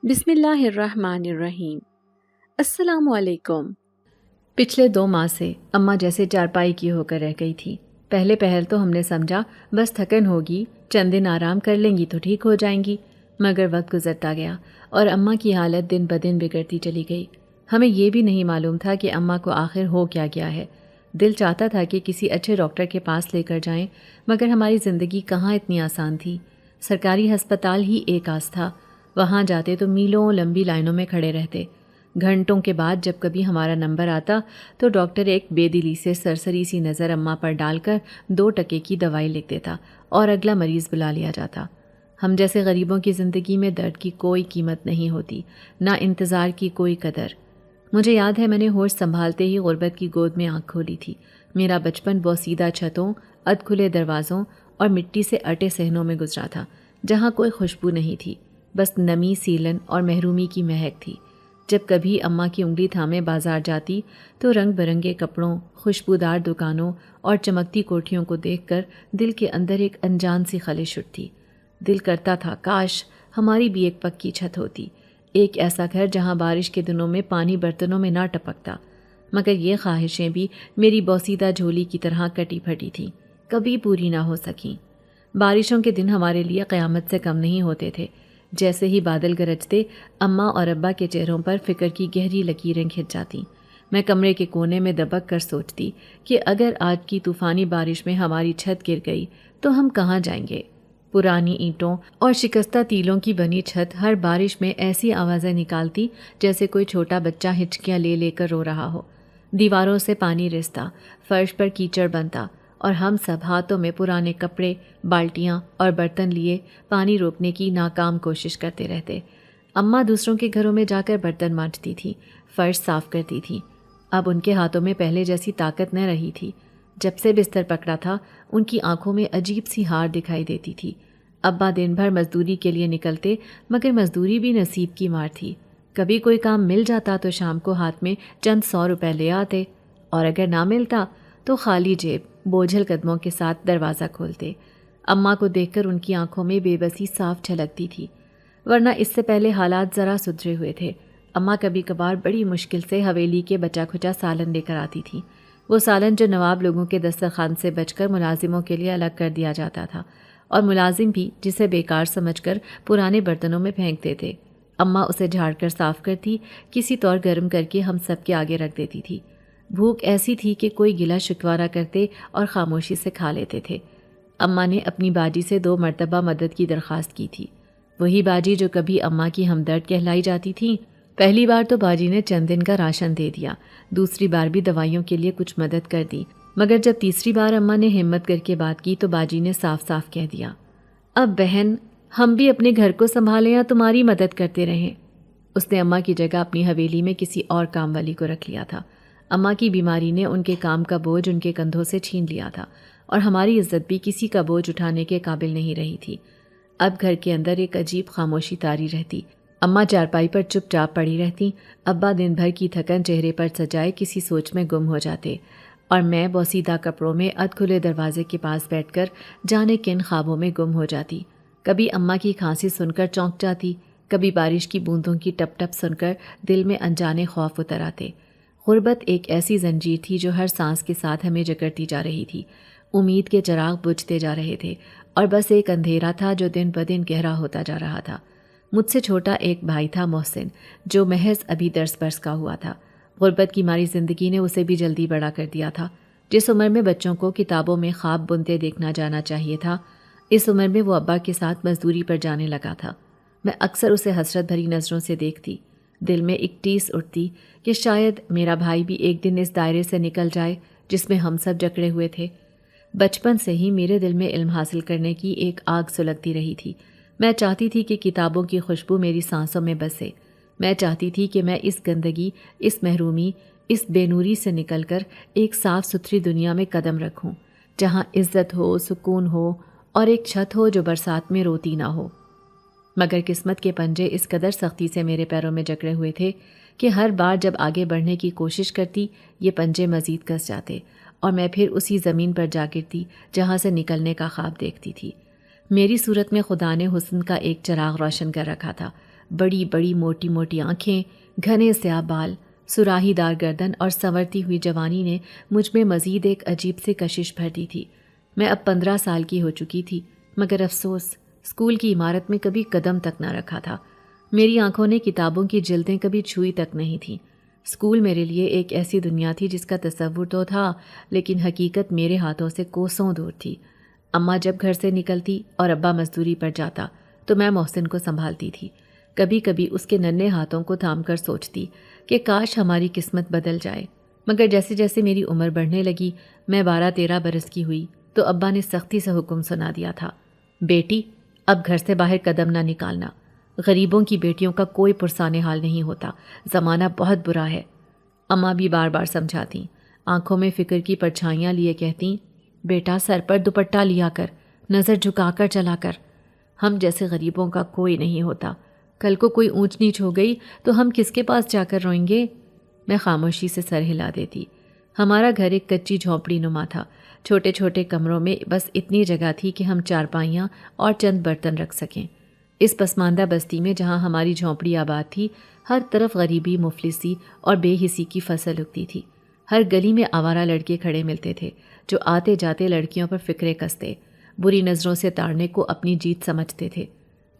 بسم اللہ الرحمن الرحیم۔ السلام علیکم۔ پچھلے 2 ماہ سے اماں جیسے چارپائی کی ہو کر رہ گئی تھی۔ پہلے پہل تو ہم نے سمجھا بس تھکن ہوگی، چند دن آرام کر لیں گی تو ٹھیک ہو جائیں گی، مگر وقت گزرتا گیا اور اماں کی حالت دن بدن بگڑتی چلی گئی۔ ہمیں یہ بھی نہیں معلوم تھا کہ اماں کو آخر ہو کیا گیا ہے۔ دل چاہتا تھا کہ کسی اچھے ڈاکٹر کے پاس لے کر جائیں، مگر ہماری زندگی کہاں اتنی آسان تھی۔ سرکاری ہسپتال ہی ایک آس تھا، وہاں جاتے تو میلوں لمبی لائنوں میں کھڑے رہتے۔ گھنٹوں کے بعد جب کبھی ہمارا نمبر آتا تو ڈاکٹر ایک بے دلی سے سرسری سی نظر اماں پر ڈال کر 2 ٹکے کی دوائی لکھ دیتا اور اگلا مریض بلا لیا جاتا۔ ہم جیسے غریبوں کی زندگی میں درد کی کوئی قیمت نہیں ہوتی، نہ انتظار کی کوئی قدر۔ مجھے یاد ہے میں نے ہوش سنبھالتے ہی غربت کی گود میں آنکھ کھولی تھی۔ میرا بچپن بوسیدہ چھتوں، ادھ کھلے دروازوں اور مٹی سے اٹے صحنوں میں گزرا تھا، جہاں کوئی خوشبو نہیں تھی، بس نمی، سیلن اور محرومی کی مہک تھی۔ جب کبھی اماں کی انگلی تھامے بازار جاتی تو رنگ برنگے کپڑوں، خوشبودار دکانوں اور چمکتی کوٹھیوں کو دیکھ کر دل کے اندر ایک انجان سی خلش اٹھتی۔ دل کرتا تھا کاش ہماری بھی ایک پکی چھت ہوتی، ایک ایسا گھر جہاں بارش کے دنوں میں پانی برتنوں میں نہ ٹپکتا، مگر یہ خواہشیں بھی میری بوسیدہ جھولی کی طرح کٹی پھٹی تھیں، کبھی پوری نہ ہو سکیں۔ بارشوں کے دن ہمارے لیے قیامت سے کم نہیں ہوتے تھے۔ جیسے ہی بادل گرجتے، اماں اور ابا کے چہروں پر فکر کی گہری لکیریں کھنچ جاتیں۔ میں کمرے کے کونے میں دبک کر سوچتی کہ اگر آج کی طوفانی بارش میں ہماری چھت گر گئی تو ہم کہاں جائیں گے؟ پرانی اینٹوں اور شکستہ تیلوں کی بنی چھت ہر بارش میں ایسی آوازیں نکالتی جیسے کوئی چھوٹا بچہ ہچکیاں لے لے کر رو رہا ہو۔ دیواروں سے پانی رستا، فرش پر کیچڑ بنتا اور ہم سب ہاتھوں میں پرانے کپڑے، بالٹیاں اور برتن لیے پانی روکنے کی ناکام کوشش کرتے رہتے۔ اماں دوسروں کے گھروں میں جا کر برتن مانجتی تھی، فرش صاف کرتی تھی۔ اب ان کے ہاتھوں میں پہلے جیسی طاقت نہ رہی تھی۔ جب سے بستر پکڑا تھا ان کی آنکھوں میں عجیب سی ہار دکھائی دیتی تھی۔ ابا دن بھر مزدوری کے لیے نکلتے، مگر مزدوری بھی نصیب کی مار تھی۔ کبھی کوئی کام مل جاتا تو شام کو ہاتھ میں چند 100 روپے لے آتے، اور اگر نہ ملتا تو خالی جیب بوجھل قدموں کے ساتھ دروازہ کھولتے۔ اماں کو دیکھ کر ان کی آنکھوں میں بے بسی صاف جھلکتی تھی، ورنہ اس سے پہلے حالات ذرا سدھرے ہوئے تھے۔ اماں کبھی کبھار بڑی مشکل سے حویلی کے بچا کھچا سالن لے کر آتی تھی، وہ سالن جو نواب لوگوں کے دسترخوان سے بچ کر ملازموں کے لیے الگ کر دیا جاتا تھا، اور ملازم بھی جسے بیکار سمجھ کر پرانے برتنوں میں پھینک دیتے۔ اماں اسے جھاڑ کر صاف کرتی، کسی طور گرم کر کے ہم سب کے آگے رکھ دیتی تھی۔ بھوک ایسی تھی کہ کوئی گلا شکوارہ کرتے اور خاموشی سے کھا لیتے تھے۔ اماں نے اپنی باجی سے 2 مرتبہ مدد کی درخواست کی تھی، وہی باجی جو کبھی اماں کی ہمدرد کہلائی جاتی تھیں۔ پہلی بار تو باجی نے چند دن کا راشن دے دیا، دوسری بار بھی دوائیوں کے لیے کچھ مدد کر دی، مگر جب تیسری بار اماں نے ہمت کر کے بات کی تو باجی نے صاف صاف کہہ دیا، اب بہن ہم بھی اپنے گھر کو سنبھالیں یا تمہاری مدد کرتے رہیں۔ اس نے اماں کی جگہ اپنی حویلی میں کسی اور کام والی کو رکھ لیا تھا۔ اماں کی بیماری نے ان کے کام کا بوجھ ان کے کندھوں سے چھین لیا تھا، اور ہماری عزت بھی کسی کا بوجھ اٹھانے کے قابل نہیں رہی تھی۔ اب گھر کے اندر ایک عجیب خاموشی طاری رہتی۔ اماں چارپائی پر چپ چاپ پڑی رہتی، ابا دن بھر کی تھکن چہرے پر سجائے کسی سوچ میں گم ہو جاتے، اور میں بوسیدہ کپڑوں میں ادھ کھلے دروازے کے پاس بیٹھ کر جانے کن خوابوں میں گم ہو جاتی۔ کبھی اماں کی کھانسی سن کر چونک جاتی، کبھی بارش کی بوندوں کی ٹپ ٹپ سن کر دل میں انجانے خوف اتر آتے۔ غربت ایک ایسی زنجیر تھی جو ہر سانس کے ساتھ ہمیں جکڑتی جا رہی تھی۔ امید کے چراغ بجھتے جا رہے تھے، اور بس ایک اندھیرا تھا جو دن بدن گہرا ہوتا جا رہا تھا۔ مجھ سے چھوٹا ایک بھائی تھا، محسن، جو محض ابھی 10 برس کا ہوا تھا۔ غربت کی ماری زندگی نے اسے بھی جلدی بڑا کر دیا تھا۔ جس عمر میں بچوں کو کتابوں میں خواب بنتے دیکھنا جانا چاہیے تھا، اس عمر میں وہ ابا کے ساتھ مزدوری پر جانے لگا تھا۔ میں اکثر اسے حسرت بھری نظروں سے دیکھتی، دل میں ایک ٹیس اٹھتی کہ شاید میرا بھائی بھی ایک دن اس دائرے سے نکل جائے جس میں ہم سب جکڑے ہوئے تھے۔ بچپن سے ہی میرے دل میں علم حاصل کرنے کی ایک آگ سلگتی رہی تھی۔ میں چاہتی تھی کہ کتابوں کی خوشبو میری سانسوں میں بسے۔ میں چاہتی تھی کہ میں اس گندگی، اس محرومی، اس بے نوری سے نکل کر ایک صاف ستھری دنیا میں قدم رکھوں، جہاں عزت ہو، سکون ہو، اور ایک چھت ہو جو برسات میں روتی نہ ہو۔ مگر قسمت کے پنجے اس قدر سختی سے میرے پیروں میں جکڑے ہوئے تھے کہ ہر بار جب آگے بڑھنے کی کوشش کرتی، یہ پنجے مزید کس جاتے، اور میں پھر اسی زمین پر جا گرتی جہاں سے نکلنے کا خواب دیکھتی تھی۔ میری صورت میں خدا نے حسن کا ایک چراغ روشن کر رکھا تھا، بڑی بڑی موٹی موٹی آنکھیں، گھنے سیاہ بال، سراہی دار گردن اور سنورتی ہوئی جوانی نے مجھ میں مزید ایک عجیب سی کشش بھر دی تھی۔ میں اب 15 سال کی ہو چکی تھی، مگر افسوس اسکول کی عمارت میں کبھی قدم تک نہ رکھا تھا۔ میری آنکھوں نے کتابوں کی جلدیں کبھی چھوئی تک نہیں تھیں۔ اسکول میرے لیے ایک ایسی دنیا تھی جس کا تصور تو تھا، لیکن حقیقت میرے ہاتھوں سے کوسوں دور تھی۔ اماں جب گھر سے نکلتی اور ابا مزدوری پر جاتا تو میں محسن کو سنبھالتی تھی۔ کبھی کبھی اس کے ننھے ہاتھوں کو تھام کر سوچتی کہ کاش ہماری قسمت بدل جائے، مگر جیسے جیسے میری عمر بڑھنے لگی، میں 12-13 برس کی ہوئی تو ابا نے سختی سے حکم سنا دیا تھا، بیٹی اب گھر سے باہر قدم نہ نکالنا، غریبوں کی بیٹیوں کا کوئی پرسان حال نہیں ہوتا، زمانہ بہت برا ہے۔ اماں بھی بار بار سمجھاتیں، آنکھوں میں فکر کی پرچھائیاں لیے کہتیں، بیٹا سر پر دوپٹہ لیا کر، نظر جھکا کر چلا کر، ہم جیسے غریبوں کا کوئی نہیں ہوتا، کل کو کوئی اونچ نیچ ہو گئی تو ہم کس کے پاس جا کر روئیں گے؟ میں خاموشی سے سر ہلا دیتی۔ ہمارا گھر ایک کچی جھونپڑی نما تھا، چھوٹے چھوٹے کمروں میں بس اتنی جگہ تھی کہ ہم چارپائیاں اور چند برتن رکھ سکیں۔ اس پسماندہ بستی میں جہاں ہماری جھونپڑی آباد تھی، ہر طرف غریبی، مفلسی اور بے حسی کی فصل اگتی تھی۔ ہر گلی میں آوارہ لڑکے کھڑے ملتے تھے جو آتے جاتے لڑکیوں پر فکرے کستے، بری نظروں سے تاڑنے کو اپنی جیت سمجھتے تھے۔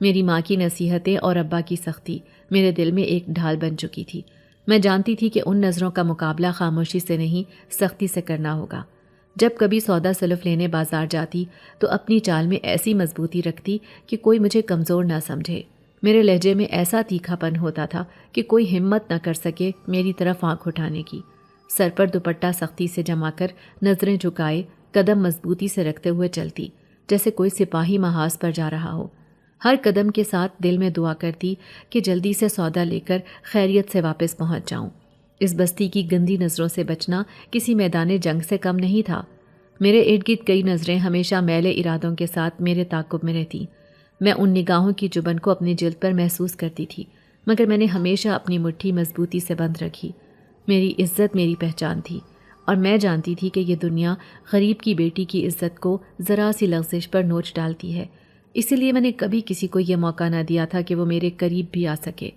میری ماں کی نصیحتیں اور ابا کی سختی میرے دل میں ایک ڈھال بن چکی تھی۔ میں جانتی تھی کہ ان نظروں کا مقابلہ خاموشی سے نہیں، سختی سے کرنا ہوگا۔ جب کبھی سودا سلف لینے بازار جاتی تو اپنی چال میں ایسی مضبوطی رکھتی کہ کوئی مجھے کمزور نہ سمجھے۔ میرے لہجے میں ایسا تیکھا پن ہوتا تھا کہ کوئی ہمت نہ کر سکے میری طرف آنکھ اٹھانے کی۔ سر پر دوپٹہ سختی سے جما کر نظریں جھکائے، قدم مضبوطی سے رکھتے ہوئے چلتی، جیسے کوئی سپاہی محاذ پر جا رہا ہو۔ ہر قدم کے ساتھ دل میں دعا کرتی کہ جلدی سے سودا لے کر خیریت سے واپس پہنچ جاؤں۔ اس بستی کی گندی نظروں سے بچنا کسی میدان جنگ سے کم نہیں تھا۔ میرے ارد گرد کئی نظریں ہمیشہ میلے ارادوں کے ساتھ میرے تعاقب میں رہتی۔ میں ان نگاہوں کی چبھن کو اپنی جلد پر محسوس کرتی تھی، مگر میں نے ہمیشہ اپنی مٹھی مضبوطی سے بند رکھی۔ میری عزت میری پہچان تھی، اور میں جانتی تھی کہ یہ دنیا غریب کی بیٹی کی عزت کو ذرا سی لغزش پر نوچ ڈالتی ہے۔ اسی لیے میں نے کبھی کسی کو یہ موقع نہ دیا تھا کہ وہ میرے قریب بھی آ سکے۔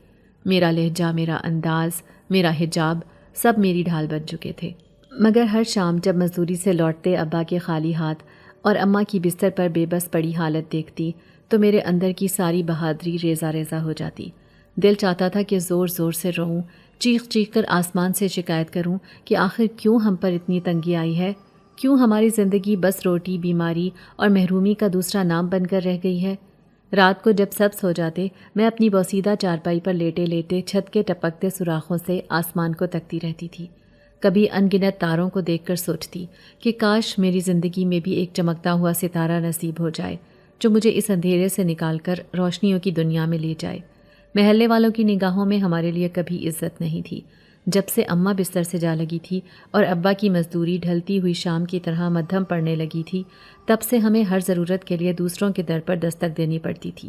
میرا لہجہ، میرا انداز، میرا حجاب سب میری ڈھال بن چکے تھے۔ مگر ہر شام جب مزدوری سے لوٹتے ابا کے خالی ہاتھ اور اماں کی بستر پر بے بس پڑی حالت دیکھتی تو میرے اندر کی ساری بہادری ریزہ ریزہ ہو جاتی۔ دل چاہتا تھا کہ زور زور سے روؤں، چیخ چیخ کر آسمان سے شکایت کروں کہ آخر کیوں ہم پر اتنی تنگی آئی ہے، کیوں ہماری زندگی بس روٹی، بیماری اور محرومی کا دوسرا نام بن کر رہ گئی ہے۔ رات کو جب سب سو جاتے، میں اپنی بوسیدہ چارپائی پر لیٹے لیٹے چھت کے ٹپکتے سوراخوں سے آسمان کو تکتی رہتی تھی۔ کبھی ان گنت تاروں کو دیکھ کر سوچتی کہ کاش میری زندگی میں بھی ایک چمکتا ہوا ستارہ نصیب ہو جائے جو مجھے اس اندھیرے سے نکال کر روشنیوں کی دنیا میں لے جائے۔ محلے والوں کی نگاہوں میں ہمارے لیے کبھی عزت نہیں تھی۔ جب سے اماں بستر سے جا لگی تھی اور ابا کی مزدوری ڈھلتی ہوئی شام کی طرح مدھم پڑنے لگی تھی، تب سے ہمیں ہر ضرورت کے لیے دوسروں کے در پر دستک دینی پڑتی تھی۔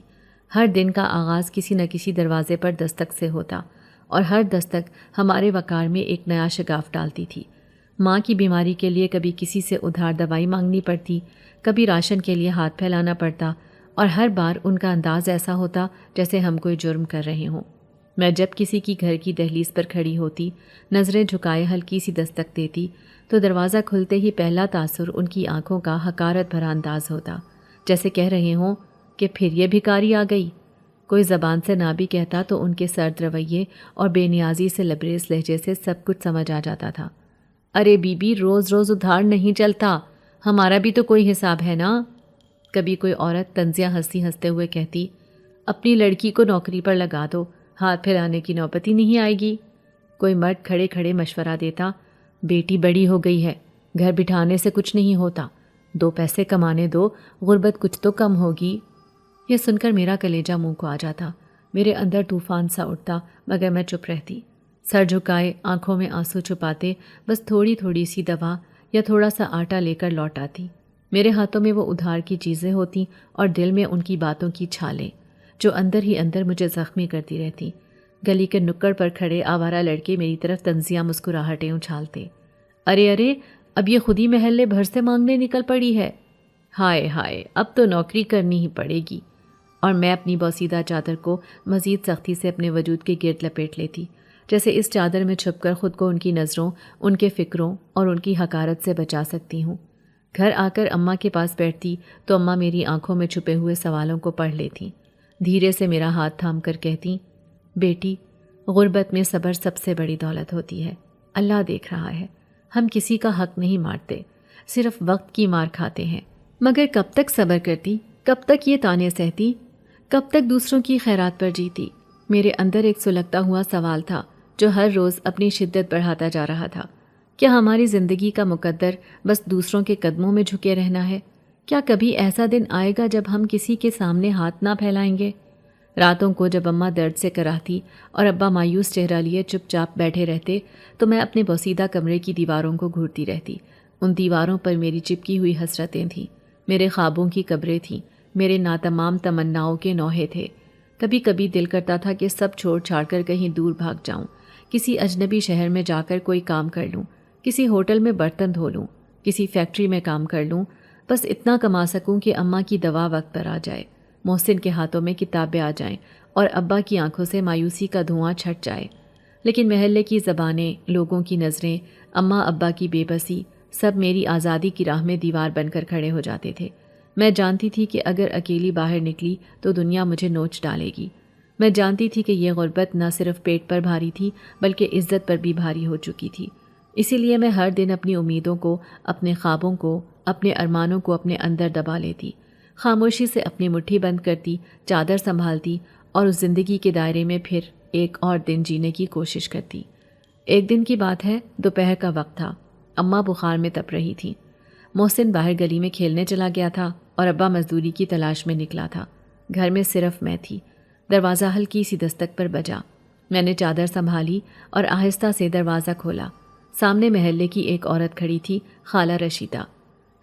ہر دن کا آغاز کسی نہ کسی دروازے پر دستک سے ہوتا، اور ہر دستک ہمارے وقار میں ایک نیا شگاف ڈالتی تھی۔ ماں کی بیماری کے لیے کبھی کسی سے ادھار دوائی مانگنی پڑتی، کبھی راشن کے لیے ہاتھ پھیلانا پڑتا، اور ہر بار ان کا انداز ایسا ہوتا جیسے ہم کوئی جرم کر رہے ہوں۔ میں جب کسی کی گھر کی دہلیز پر کھڑی ہوتی، نظریں جھکائے ہلکی سی دستک دیتی تو دروازہ کھلتے ہی پہلا تاثر ان کی آنکھوں کا حقارت بھرا انداز ہوتا، جیسے کہہ رہے ہوں کہ پھر یہ بھکاری آ گئی۔ کوئی زبان سے نہ بھی کہتا تو ان کے سرد رویے اور بے نیازی سے لبریز لہجے سے سب کچھ سمجھ آ جاتا تھا۔ ارے بی بی، روز روز ادھار نہیں چلتا، ہمارا بھی تو کوئی حساب ہے نا۔ کبھی کوئی عورت طنزیہ ہنسی ہنستے ہوئے کہتی، اپنی لڑکی کو نوکری پر لگا دو، ہاتھ پھیلانے کی نوبت ہی نہیں آئے گی۔ کوئی مرد کھڑے کھڑے مشورہ دیتا، بیٹی بڑی ہو گئی ہے، گھر بٹھانے سے کچھ نہیں ہوتا، 2 پیسے کمانے دو، غربت کچھ تو کم ہوگی۔ یہ سن کر میرا کلیجہ منہ کو آ جاتا، میرے اندر طوفان سا اٹھتا، مگر میں چپ رہتی، سر جھکائے، آنکھوں میں آنسو چھپاتے، بس تھوڑی تھوڑی سی دوا یا تھوڑا سا آٹا لے کر لوٹ آتی۔ میرے ہاتھوں میں وہ ادھار کی چیزیں ہوتی اور دل میں ان کی باتوں کی چھالیں جو اندر ہی اندر مجھے زخمی کرتی رہتی۔ گلی کے نکڑ پر کھڑے آوارہ لڑکے میری طرف طنزیہ مسکراہٹیں اچھالتے، ارے ارے، اب یہ خود ہی محلے بھر سے مانگنے نکل پڑی ہے، ہائے ہائے، اب تو نوکری کرنی ہی پڑے گی۔ اور میں اپنی بوسیدہ چادر کو مزید سختی سے اپنے وجود کے گرد لپیٹ لیتی، جیسے اس چادر میں چھپ کر خود کو ان کی نظروں، ان کے فکروں اور ان کی حقارت سے بچا سکتی ہوں۔ گھر آ کر اماں کے پاس بیٹھتی تو اماں میری آنکھوں میں چھپے ہوئے سوالوں کو پڑھ لیتیں، دھیرے سے میرا ہاتھ تھام کر کہتی، بیٹی، غربت میں صبر سب سے بڑی دولت ہوتی ہے۔ اللہ دیکھ رہا ہے، ہم کسی کا حق نہیں مارتے، صرف وقت کی مار کھاتے ہیں۔ مگر کب تک صبر کرتی، کب تک یہ تانے سہتی، کب تک دوسروں کی خیرات پر جیتی؟ میرے اندر ایک سلگتا ہوا سوال تھا جو ہر روز اپنی شدت بڑھاتا جا رہا تھا۔ کیا ہماری زندگی کا مقدر بس دوسروں کے قدموں میں جھکے رہنا ہے؟ کیا کبھی ایسا دن آئے گا جب ہم کسی کے سامنے ہاتھ نہ پھیلائیں گے؟ راتوں کو جب اماں درد سے کراہتی اور ابا مایوس چہرہ لیے چپ چاپ بیٹھے رہتے تو میں اپنے بوسیدہ کمرے کی دیواروں کو گھورتی رہتی۔ ان دیواروں پر میری چپکی ہوئی حسرتیں تھیں، میرے خوابوں کی قبریں تھیں، میرے ناتمام تمناؤں کے نوحے تھے۔ کبھی کبھی دل کرتا تھا کہ سب چھوڑ چھاڑ کر کہیں دور بھاگ جاؤں، کسی اجنبی شہر میں جا کر کوئی کام کر لوں، کسی ہوٹل میں برتن دھو لوں، کسی فیکٹری میں کام کر لوں، بس اتنا کما سکوں کہ اماں کی دوا وقت پر آ جائے، محسن کے ہاتھوں میں کتابیں آ جائیں اور ابا کی آنکھوں سے مایوسی کا دھواں چھٹ جائے۔ لیکن محلے کی زبانیں، لوگوں کی نظریں، اماں ابا کی بے بسی، سب میری آزادی کی راہ میں دیوار بن کر کھڑے ہو جاتے تھے۔ میں جانتی تھی کہ اگر اکیلی باہر نکلی تو دنیا مجھے نوچ ڈالے گی۔ میں جانتی تھی کہ یہ غربت نہ صرف پیٹ پر بھاری تھی بلکہ عزت پر بھی بھاری ہو چکی تھی۔ اسی لیے میں ہر دن اپنی امیدوں کو، اپنے خوابوں کو، اپنے ارمانوں کو اپنے اندر دبا لیتی، خاموشی سے اپنی مٹھی بند کرتی، چادر سنبھالتی اور اس زندگی کے دائرے میں پھر ایک اور دن جینے کی کوشش کرتی۔ ایک دن کی بات ہے، دوپہر کا وقت تھا، اماں بخار میں تپ رہی تھی، محسن باہر گلی میں کھیلنے چلا گیا تھا اور ابا مزدوری کی تلاش میں نکلا تھا۔ گھر میں صرف میں تھی۔ دروازہ ہلکی سی دستک پر بجا۔ میں نے چادر سنبھالی اور آہستہ سے دروازہ کھولا۔ سامنے محلے کی ایک عورت کھڑی تھی، خالہ رشیدہ۔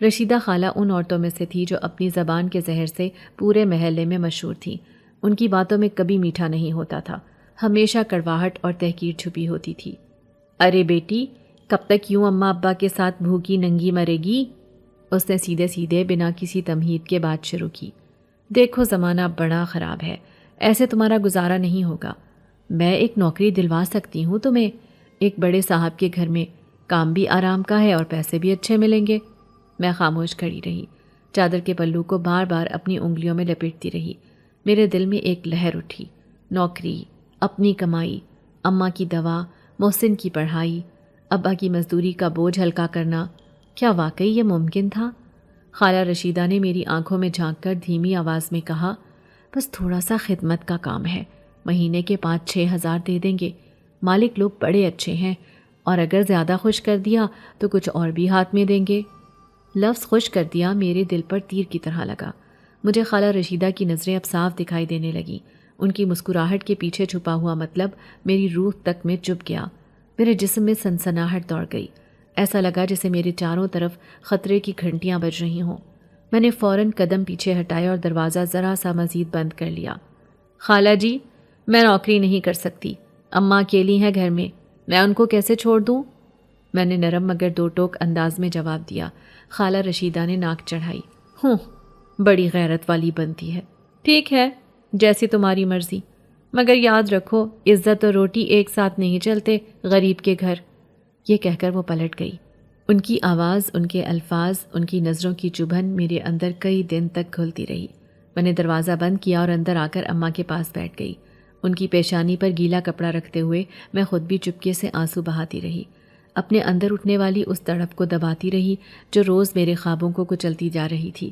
رشیدہ خالہ ان عورتوں میں سے تھی جو اپنی زبان کے زہر سے پورے محلے میں مشہور تھیں۔ ان کی باتوں میں کبھی میٹھا نہیں ہوتا تھا، ہمیشہ کڑواہٹ اور تحقیر چھپی ہوتی تھی۔ ارے بیٹی، کب تک یوں اماں ابا کے ساتھ بھوکی ننگی مرے گی؟ اس نے سیدھے سیدھے بنا کسی تمہید کے بات شروع کی۔ دیکھو زمانہ بڑا خراب ہے، ایسے تمہارا گزارا نہیں ہوگا۔ میں ایک نوکری دلوا سکتی ہوں تمہیں، ایک بڑے صاحب کے گھر میں، کام بھی آرام کا ہے اور پیسے بھی اچھے ملیں گے۔ میں خاموش کھڑی رہی، چادر کے پلو کو بار بار اپنی انگلیوں میں لپیٹتی رہی۔ میرے دل میں ایک لہر اٹھی، نوکری، اپنی کمائی، اماں کی دوا، محسن کی پڑھائی، ابا کی مزدوری کا بوجھ ہلکا کرنا، کیا واقعی یہ ممکن تھا؟ خالہ رشیدہ نے میری آنکھوں میں جھانک کر دھیمی آواز میں کہا، بس تھوڑا سا خدمت کا کام ہے، مہینے کے 5-6 ہزار دے دیں گے، مالک لوگ بڑے اچھے ہیں، اور اگر زیادہ خوش کر دیا تو کچھ اور بھی ہاتھ میں دیں گے۔ لفظ خوش کر دیا میرے دل پر تیر کی طرح لگا۔ مجھے خالہ رشیدہ کی نظریں اب صاف دکھائی دینے لگیں۔ ان کی مسکراہٹ کے پیچھے چھپا ہوا مطلب میری روح تک میں چپ گیا۔ میرے جسم میں سنسناہٹ دوڑ گئی، ایسا لگا جیسے میرے چاروں طرف خطرے کی گھنٹیاں بج رہی ہوں۔ میں نے فوراً قدم پیچھے ہٹائے اور دروازہ ذرا سا مزید بند کر لیا۔ خالہ جی، میں نوکری نہیں کر سکتی، اماں اکیلی ہیں گھر میں ان کو کیسے چھوڑ دوں؟ میں نے نرم مگر دو ٹوک انداز میں جواب دیا۔ خالہ رشیدہ نے ناک چڑھائی۔ بڑی غیرت والی بنتی ہے، ٹھیک ہے، جیسی تمہاری مرضی، مگر یاد رکھو عزت اور روٹی ایک ساتھ نہیں چلتے غریب کے گھر۔ یہ کہہ کر وہ پلٹ گئی۔ ان کی آواز، ان کے الفاظ، ان کی نظروں کی چبھن میرے اندر کئی دن تک گھلتی رہی۔ میں نے دروازہ بند کیا اور اندر آ کر اماں کے پاس بیٹھ گئی۔ ان کی پیشانی پر گیلا کپڑا رکھتے ہوئے میں خود بھی چپکے سے آنسو بہاتی رہی، اپنے اندر اٹھنے والی اس تڑپ کو دباتی رہی جو روز میرے خوابوں کو کچلتی جا رہی تھی۔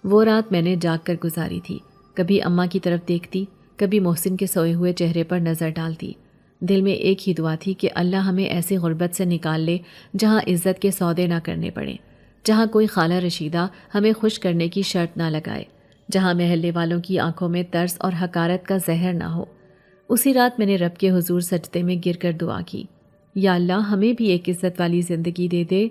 وہ رات میں نے جاگ کر گزاری تھی، کبھی اماں کی طرف دیکھتی، کبھی محسن کے سوئے ہوئے چہرے پر نظر ڈالتی۔ دل میں ایک ہی دعا تھی کہ اللہ ہمیں ایسی غربت سے نکال لے جہاں عزت کے سودے نہ کرنے پڑیں، جہاں کوئی خالہ رشیدہ ہمیں خوش کرنے کی شرط نہ لگائے، جہاں محلے والوں کی آنکھوں میں ترس اور حقارت کا زہر نہ ہو۔ اسی رات میں نے رب کے حضور سجدے میں گر کر دعا کی، یا اللہ ہمیں بھی ایک عزت والی زندگی دے دے،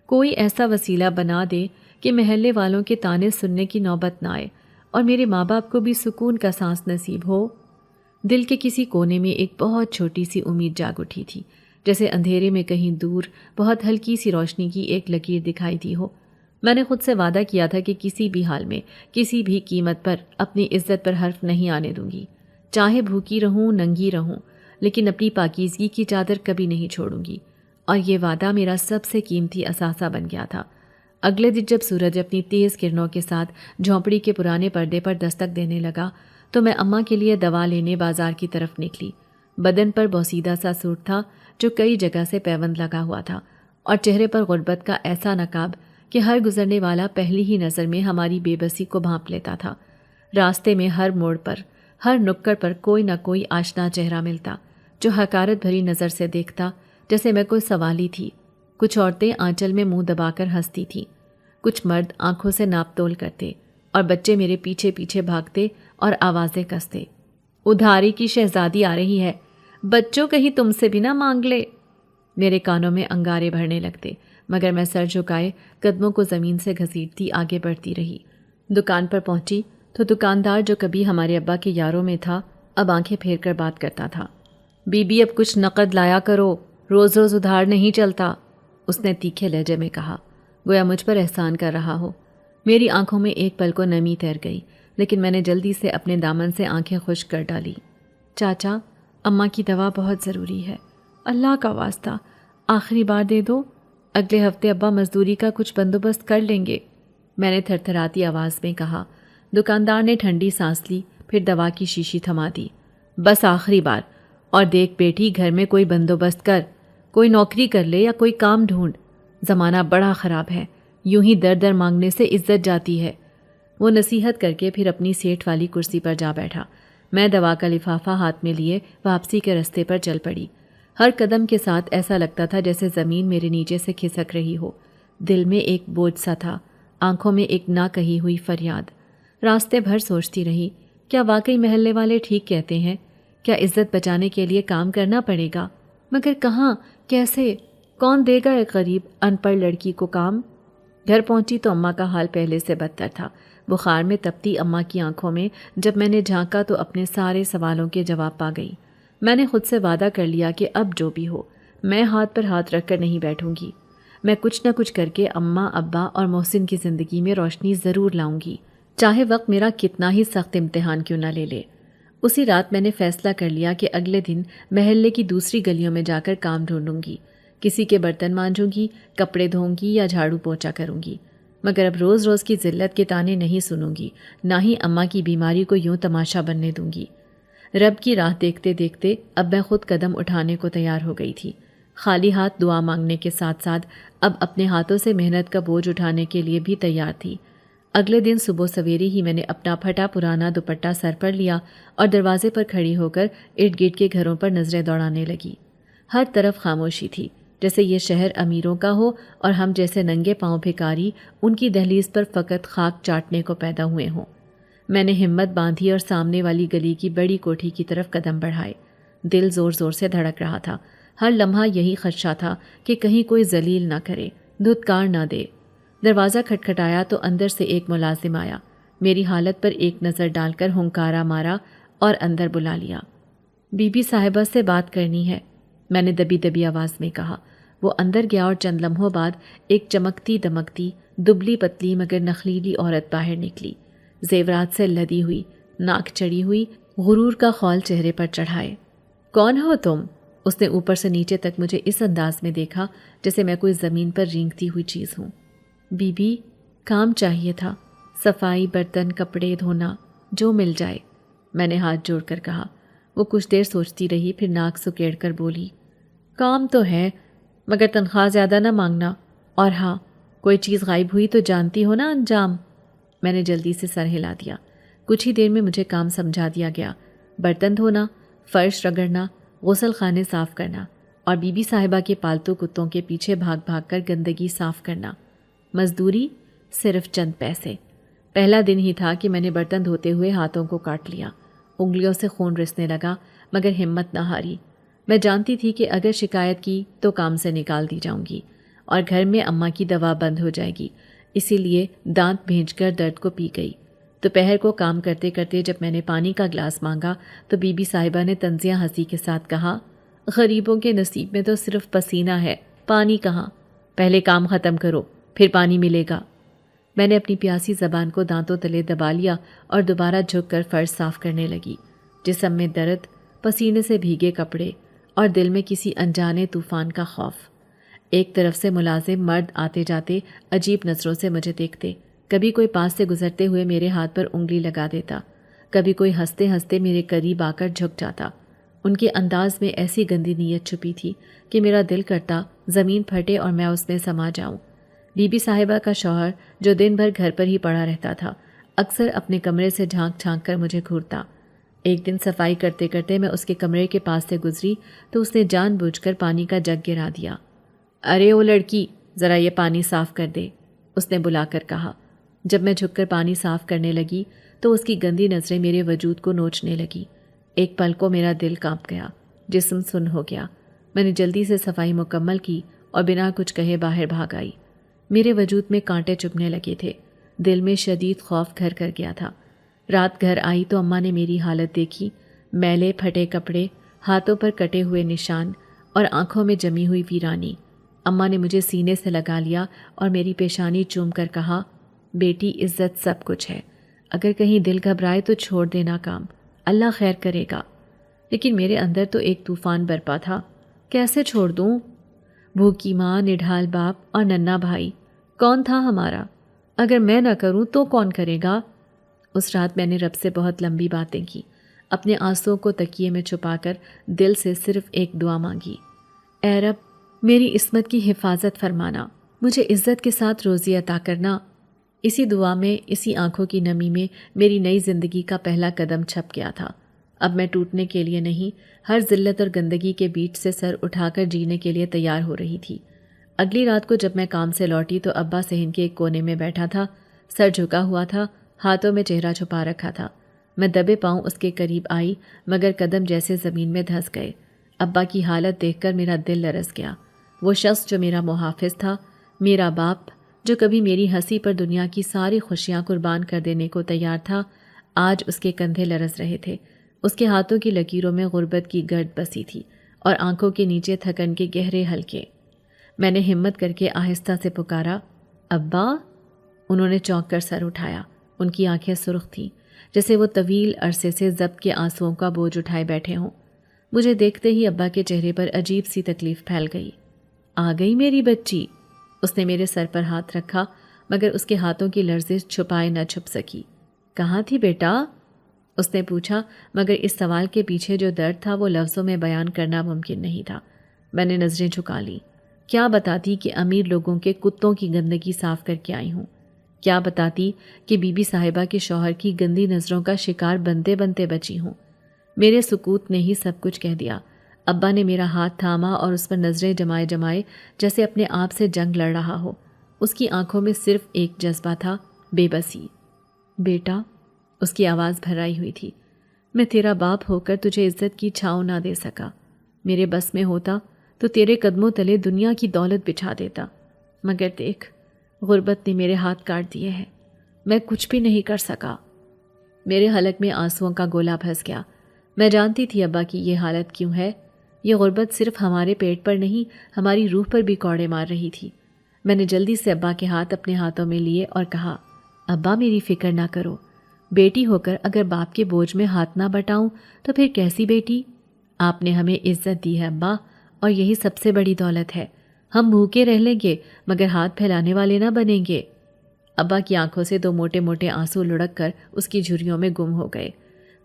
کوئی ایسا وسیلہ بنا دے کہ محلے والوں کے طعنے سننے کی نوبت نہ آئے اور میرے ماں باپ کو بھی سکون کا سانس نصیب ہو۔ دل کے کسی کونے میں ایک بہت چھوٹی سی امید جاگ اٹھی تھی، جیسے اندھیرے میں کہیں دور بہت ہلکی سی روشنی کی ایک لکیر دکھائی دی ہو۔ میں نے خود سے وعدہ کیا تھا کہ کسی بھی حال میں کسی بھی قیمت پر اپنی عزت پر حرف نہیں آنے دوں گی، چاہے بھوکی رہوں ننگی رہوں، لیکن اپنی پاکیزگی کی چادر کبھی نہیں چھوڑوں گی، اور یہ وعدہ میرا سب سے قیمتی اثاثہ بن گیا تھا۔ اگلے دن جب سورج اپنی تیز کرنوں کے ساتھ جھونپڑی کے پرانے پردے پر دستک دینے لگا تو میں اماں کے لیے دوا لینے بازار کی طرف نکلی۔ بدن پر بوسیدہ سا سوٹ تھا جو کئی جگہ سے پیوند لگا ہوا تھا، اور چہرے پر غربت کا ایسا نقاب کہ ہر گزرنے والا پہلی ہی نظر میں ہماری بے بسی کو بھانپ لیتا تھا۔ راستے میں ہر موڑ پر، ہر نکڑ پر کوئی نہ کوئی آشنا چہرہ ملتا جو حقارت بھری نظر سے دیکھتا، جیسے میں کوئی سوالی تھی۔ کچھ عورتیں آنچل میں منہ دبا کر ہنستی تھیں، کچھ مرد آنکھوں سے ناپ تول کرتے، اور بچے میرے پیچھے پیچھے بھاگتے اور آوازیں کستے۔ ادھاری کی شہزادی آ رہی ہے، بچوں کہیں تم سے بھی نہ مانگ لے۔ میرے کانوں میں انگارے بھرنے لگتے، مگر میں سر جھکائے قدموں کو زمین سے گھسیٹتی آگے بڑھتی رہی۔ دکان پر پہنچی تو دکاندار جو کبھی ہمارے ابا کے یاروں میں تھا اب آنکھیں پھیر کر بات کرتا تھا۔ بی بی اب کچھ نقد لایا کرو، روز روز ادھار نہیں چلتا، اس نے تیکھے لہجے میں کہا، گویا مجھ پر احسان کر رہا ہو۔ میری آنکھوں میں ایک پل کو نمی تیر گئی، لیکن میں نے جلدی سے اپنے دامن سے آنکھیں خشک کر ڈالی۔ چاچا، اماں کی دوا بہت ضروری ہے، اللہ کا واسطہ آخری بار دے دو، اگلے ہفتے ابا مزدوری کا کچھ بندوبست کر لیں گے، میں نے تھر تھراتی آواز میں کہا۔ دکاندار نے ٹھنڈی سانس لی، پھر دوا کی شیشی تھما دی۔ بس آخری بار، اور دیکھ بیٹی گھر میں کوئی بندوبست کر، کوئی نوکری کر لے یا کوئی کام ڈھونڈ، زمانہ بڑا خراب ہے، یوں ہی در در مانگنے سے عزت جاتی ہے۔ وہ نصیحت کر کے پھر اپنی سیٹ والی کرسی پر جا بیٹھا۔ میں دوا کا لفافہ ہاتھ میں لیے واپسی کے رستے پر چل پڑی۔ ہر قدم کے ساتھ ایسا لگتا تھا جیسے زمین میرے نیچے سے کھسک رہی ہو۔ دل میں ایک بوجھ سا تھا، آنکھوں میں ایک نہ کہی ہوئی فریاد۔ راستے بھر سوچتی رہی، کیا واقعی محلے والے ٹھیک کہتے ہیں؟ کیا عزت بچانے کے لیے کام کرنا پڑے گا؟ مگر کہاں، کیسے، کون دے گا ایک غریب ان پڑھ لڑکی کو کام؟ گھر پہنچی تو اماں کا حال پہلے سے بدتر تھا۔ بخار میں تپتی اماں کی آنکھوں میں جب میں نے جھانکا تو اپنے سارے سوالوں کے جواب پا گئی۔ میں نے خود سے وعدہ کر لیا کہ اب جو بھی ہو میں ہاتھ پر ہاتھ رکھ کر نہیں بیٹھوں گی، میں کچھ نہ کچھ کر کے اماں، ابا اور محسن کی زندگی میں روشنی ضرور لاؤں گی، چاہے وقت میرا کتنا ہی سخت امتحان کیوں نہ لے لے۔ اسی رات میں نے فیصلہ کر لیا کہ اگلے دن محلے کی دوسری گلیوں میں جا کر کام ڈھونڈوں گی، کسی کے برتن مانجوں گی، کپڑے دھوؤں گی یا جھاڑو پوچھا کروں گی، مگر اب روز روز کی ذلت کے تانے نہیں سنوں گی، نہ ہی اماں کی بیماری کو یوں تماشا بننے دوں گی۔ رب کی راہ دیکھتے دیکھتے اب میں خود قدم اٹھانے کو تیار ہو گئی تھی، خالی ہاتھ دعا مانگنے کے ساتھ ساتھ اب اپنے ہاتھوں سے محنت کا بوجھ اٹھانے کے لیے بھی تیار تھی۔ اگلے دن صبح سویرے ہی میں نے اپنا پھٹا پرانا دوپٹہ سر پر لیا اور دروازے پر کھڑی ہو کر ارد گرد کے گھروں پر نظریں دوڑانے لگی۔ ہر طرف خاموشی تھی، جیسے یہ شہر امیروں کا ہو اور ہم جیسے ننگے پاؤں بھکاری ان کی دہلیز پر فقط خاک چاٹنے کو پیدا ہوئے ہوں۔ میں نے ہمت باندھی اور سامنے والی گلی کی بڑی کوٹھی کی طرف قدم بڑھائے۔ دل زور زور سے دھڑک رہا تھا، ہر لمحہ یہی خدشہ تھا کہ کہیں کوئی ذلیل نہ کرے، دھتکار نہ دے۔ دروازہ کھٹکھٹایا تو اندر سے ایک ملازم آیا، میری حالت پر ایک نظر ڈال کر ہنکارا مارا اور اندر بلا لیا۔ بی بی صاحبہ سے بات کرنی ہے، میں نے دبی دبی آواز میں کہا۔ وہ اندر گیا اور چند لمحوں بعد ایک چمکتی دمکتی دبلی پتلی مگر نخلیلی عورت باہر نکلی، زیورات سے لدی ہوئی، ناک چڑھی ہوئی، غرور کا خول چہرے پر چڑھائے۔ کون ہو تم؟ اس نے اوپر سے نیچے تک مجھے اس انداز میں دیکھا جیسے میں کوئی زمین پر رینگتی ہوئی چیز ہوں۔ بی بی، کام چاہیے تھا، صفائی، برتن، کپڑے دھونا، جو مل جائے، میں نے ہاتھ جوڑ کر کہا۔ وہ کچھ دیر سوچتی رہی، پھر ناک سکیڑ کر بولی، کام تو ہے مگر تنخواہ زیادہ نہ مانگنا، اور ہاں کوئی چیز غائب ہوئی تو جانتی ہو نا انجام۔ میں نے جلدی سے سر ہلا دیا۔ کچھ ہی دیر میں مجھے کام سمجھا دیا گیا، برتن دھونا، فرش رگڑنا، غسل خانے صاف کرنا اور بی بی صاحبہ کے پالتو کتوں کے پیچھے بھاگ بھاگ کر گندگی صاف کرنا۔ مزدوری صرف چند پیسے۔ پہلا دن ہی تھا کہ میں نے برتن دھوتے ہوئے ہاتھوں کو کاٹ لیا، انگلیوں سے خون رسنے لگا، مگر ہمت نہ ہاری۔ میں جانتی تھی کہ اگر شکایت کی تو کام سے نکال دی جاؤں گی اور گھر میں اماں کی دوا بند ہو جائے گی، اسی لیے دانت بھینچ کر درد کو پی گئی۔ دوپہر کو کام کرتے کرتے جب میں نے پانی کا گلاس مانگا تو بی بی صاحبہ نے طنزیہ ہنسی کے ساتھ کہا، غریبوں کے نصیب میں تو صرف پسینہ ہے، پانی کہاں؟ پہلے کام ختم کرو، پھر پانی ملے گا۔ میں نے اپنی پیاسی زبان کو دانتوں تلے دبا لیا اور دوبارہ جھک کر فرش صاف کرنے لگی۔ جسم میں درد، پسینے سے بھیگے کپڑے اور دل میں کسی انجانے طوفان کا خوف۔ ایک طرف سے ملازم مرد آتے جاتے عجیب نظروں سے مجھے دیکھتے، کبھی کوئی پاس سے گزرتے ہوئے میرے ہاتھ پر انگلی لگا دیتا، کبھی کوئی ہنستے ہنستے میرے قریب آ کر جھک جاتا۔ ان کے انداز میں ایسی گندی نیت چھپی تھی کہ میرا دل کرتا زمین پھٹے اور میں اس میں سما جاؤں۔ بی بی صاحبہ کا شوہر جو دن بھر گھر پر ہی پڑا رہتا تھا، اکثر اپنے کمرے سے جھانک جھانک کر مجھے گھورتا۔ ایک دن صفائی کرتے کرتے میں اس کے کمرے کے پاس سے گزری تو اس نے جان بوجھ کر پانی کا جگ گرا دیا۔ ارے او لڑکی، ذرا یہ پانی صاف کر دے، اس نے بلا کر کہا۔ جب میں جھک کر پانی صاف کرنے لگی تو اس کی گندی نظریں میرے وجود کو نوچنے لگی۔ ایک پل کو میرا دل کانپ گیا، جسم سن ہو گیا۔ میں نے جلدی سے صفائی مکمل کی اور بنا کچھ کہے باہر بھاگ آئی۔ میرے وجود میں کانٹے چبھنے لگے تھے، دل میں شدید خوف گھر کر گیا تھا۔ رات گھر آئی تو اماں نے میری حالت دیکھی، میلے پھٹے کپڑے، ہاتھوں پر کٹے ہوئے نشان اور آنکھوں میں جمی ہوئی ویرانی۔ اماں نے مجھے سینے سے لگا لیا اور میری پیشانی چوم کر کہا، بیٹی عزت سب کچھ ہے، اگر کہیں دل گھبرائے تو چھوڑ دینا کام، اللہ خیر کرے گا۔ لیکن میرے اندر تو ایک طوفان برپا تھا، کیسے چھوڑ دوں؟ بھوکی ماں، نڈھال باپ اور ننھا بھائی، کون تھا ہمارا؟ اگر میں نہ کروں تو کون کرے گا؟ اس رات میں نے رب سے بہت لمبی باتیں کی، اپنے آنسوؤں کو تکیے میں چھپا کر دل سے صرف ایک دعا مانگی، اے رب میری عصمت کی حفاظت فرمانا، مجھے عزت کے ساتھ روزی عطا کرنا۔ اسی دعا میں، اسی آنکھوں کی نمی میں میری نئی زندگی کا پہلا قدم چھپ گیا تھا۔ اب میں ٹوٹنے کے لیے نہیں، ہر ذلت اور گندگی کے بیچ سے سر اٹھا کر جینے کے لیے تیار ہو رہی تھی۔ اگلی رات کو جب میں کام سے لوٹی تو ابا صحن کے ایک کونے میں بیٹھا تھا، سر جھکا ہوا تھا، ہاتھوں میں چہرہ چھپا رکھا تھا۔ میں دبے پاؤں اس کے قریب آئی مگر قدم جیسے زمین میں دھنس گئے۔ ابا کی حالت دیکھ کر میرا دل لرز گیا۔ وہ شخص جو میرا محافظ تھا، میرا باپ جو کبھی میری ہنسی پر دنیا کی ساری خوشیاں قربان کر دینے کو تیار تھا، آج اس کے کندھے لرز رہے تھے۔ اس کے ہاتھوں کی لکیروں میں غربت کی گرد بسی تھی اور آنکھوں کے نیچے تھکن کے گہرے حلقے۔ میں نے ہمت کر کے آہستہ سے پکارا، ابا؟ انہوں نے چونک کر سر اٹھایا۔ ان کی آنکھیں سرخ تھیں، جیسے وہ طویل عرصے سے ضبط کے آنسوؤں کا بوجھ اٹھائے بیٹھے ہوں۔ مجھے دیکھتے ہی ابا کے چہرے پر عجیب سی تکلیف پھیل گئی۔ آ گئی میری بچی؟ اس نے میرے سر پر ہاتھ رکھا مگر اس کے ہاتھوں کی لرزش چھپائے نہ چھپ سکی۔ کہاں تھی بیٹا؟ اس نے پوچھا مگر اس سوال کے پیچھے جو درد تھا وہ لفظوں میں بیان کرنا ممکن نہیں تھا۔ میں نے نظریں جھکا لیں۔ کیا بتاتی کہ امیر لوگوں کے کتوں کی گندگی صاف کر کے آئی ہوں؟ کیا بتاتی کہ بی بی صاحبہ کے شوہر کی گندی نظروں کا شکار بنتے بنتے بچی ہوں؟ میرے سکوت نے ہی سب کچھ کہہ دیا۔ ابا نے میرا ہاتھ تھاما اور اس پر نظریں جمائے جمائے جیسے اپنے آپ سے جنگ لڑ رہا ہو۔ اس کی آنکھوں میں صرف ایک جذبہ تھا، بے بسی۔ بیٹا، اس کی آواز بھرائی ہوئی تھی، میں تیرا باپ ہو کر تجھے عزت کی چھاؤں نہ دے سکا۔ میرے بس میں ہوتا تو تیرے قدموں تلے دنیا کی دولت بچھا دیتا، مگر دیکھ، غربت نے میرے ہاتھ کاٹ دیے ہیں، میں کچھ بھی نہیں کر سکا۔ میرے حلق میں آنسوؤں کا گولا پھنس گیا۔ میں جانتی تھی ابا کی یہ حالت کیوں ہے۔ یہ غربت صرف ہمارے پیٹ پر نہیں، ہماری روح پر بھی کوڑے مار رہی تھی۔ میں نے جلدی سے ابا کے ہاتھ اپنے ہاتھوں میں لیے اور کہا، ابا میری فکر نہ کرو، بیٹی ہو کر اگر باپ کے بوجھ میں ہاتھ نہ بٹاؤں تو پھر کیسی بیٹی؟ آپ نے ہمیں عزت دی ہے ابا، اور یہی سب سے بڑی دولت ہے۔ ہم بھوکے رہ لیں گے مگر ہاتھ پھیلانے والے نہ بنیں گے۔ ابا کی آنکھوں سے دو موٹے موٹے آنسو لڑک کر اس کی جھریوں میں گم ہو گئے۔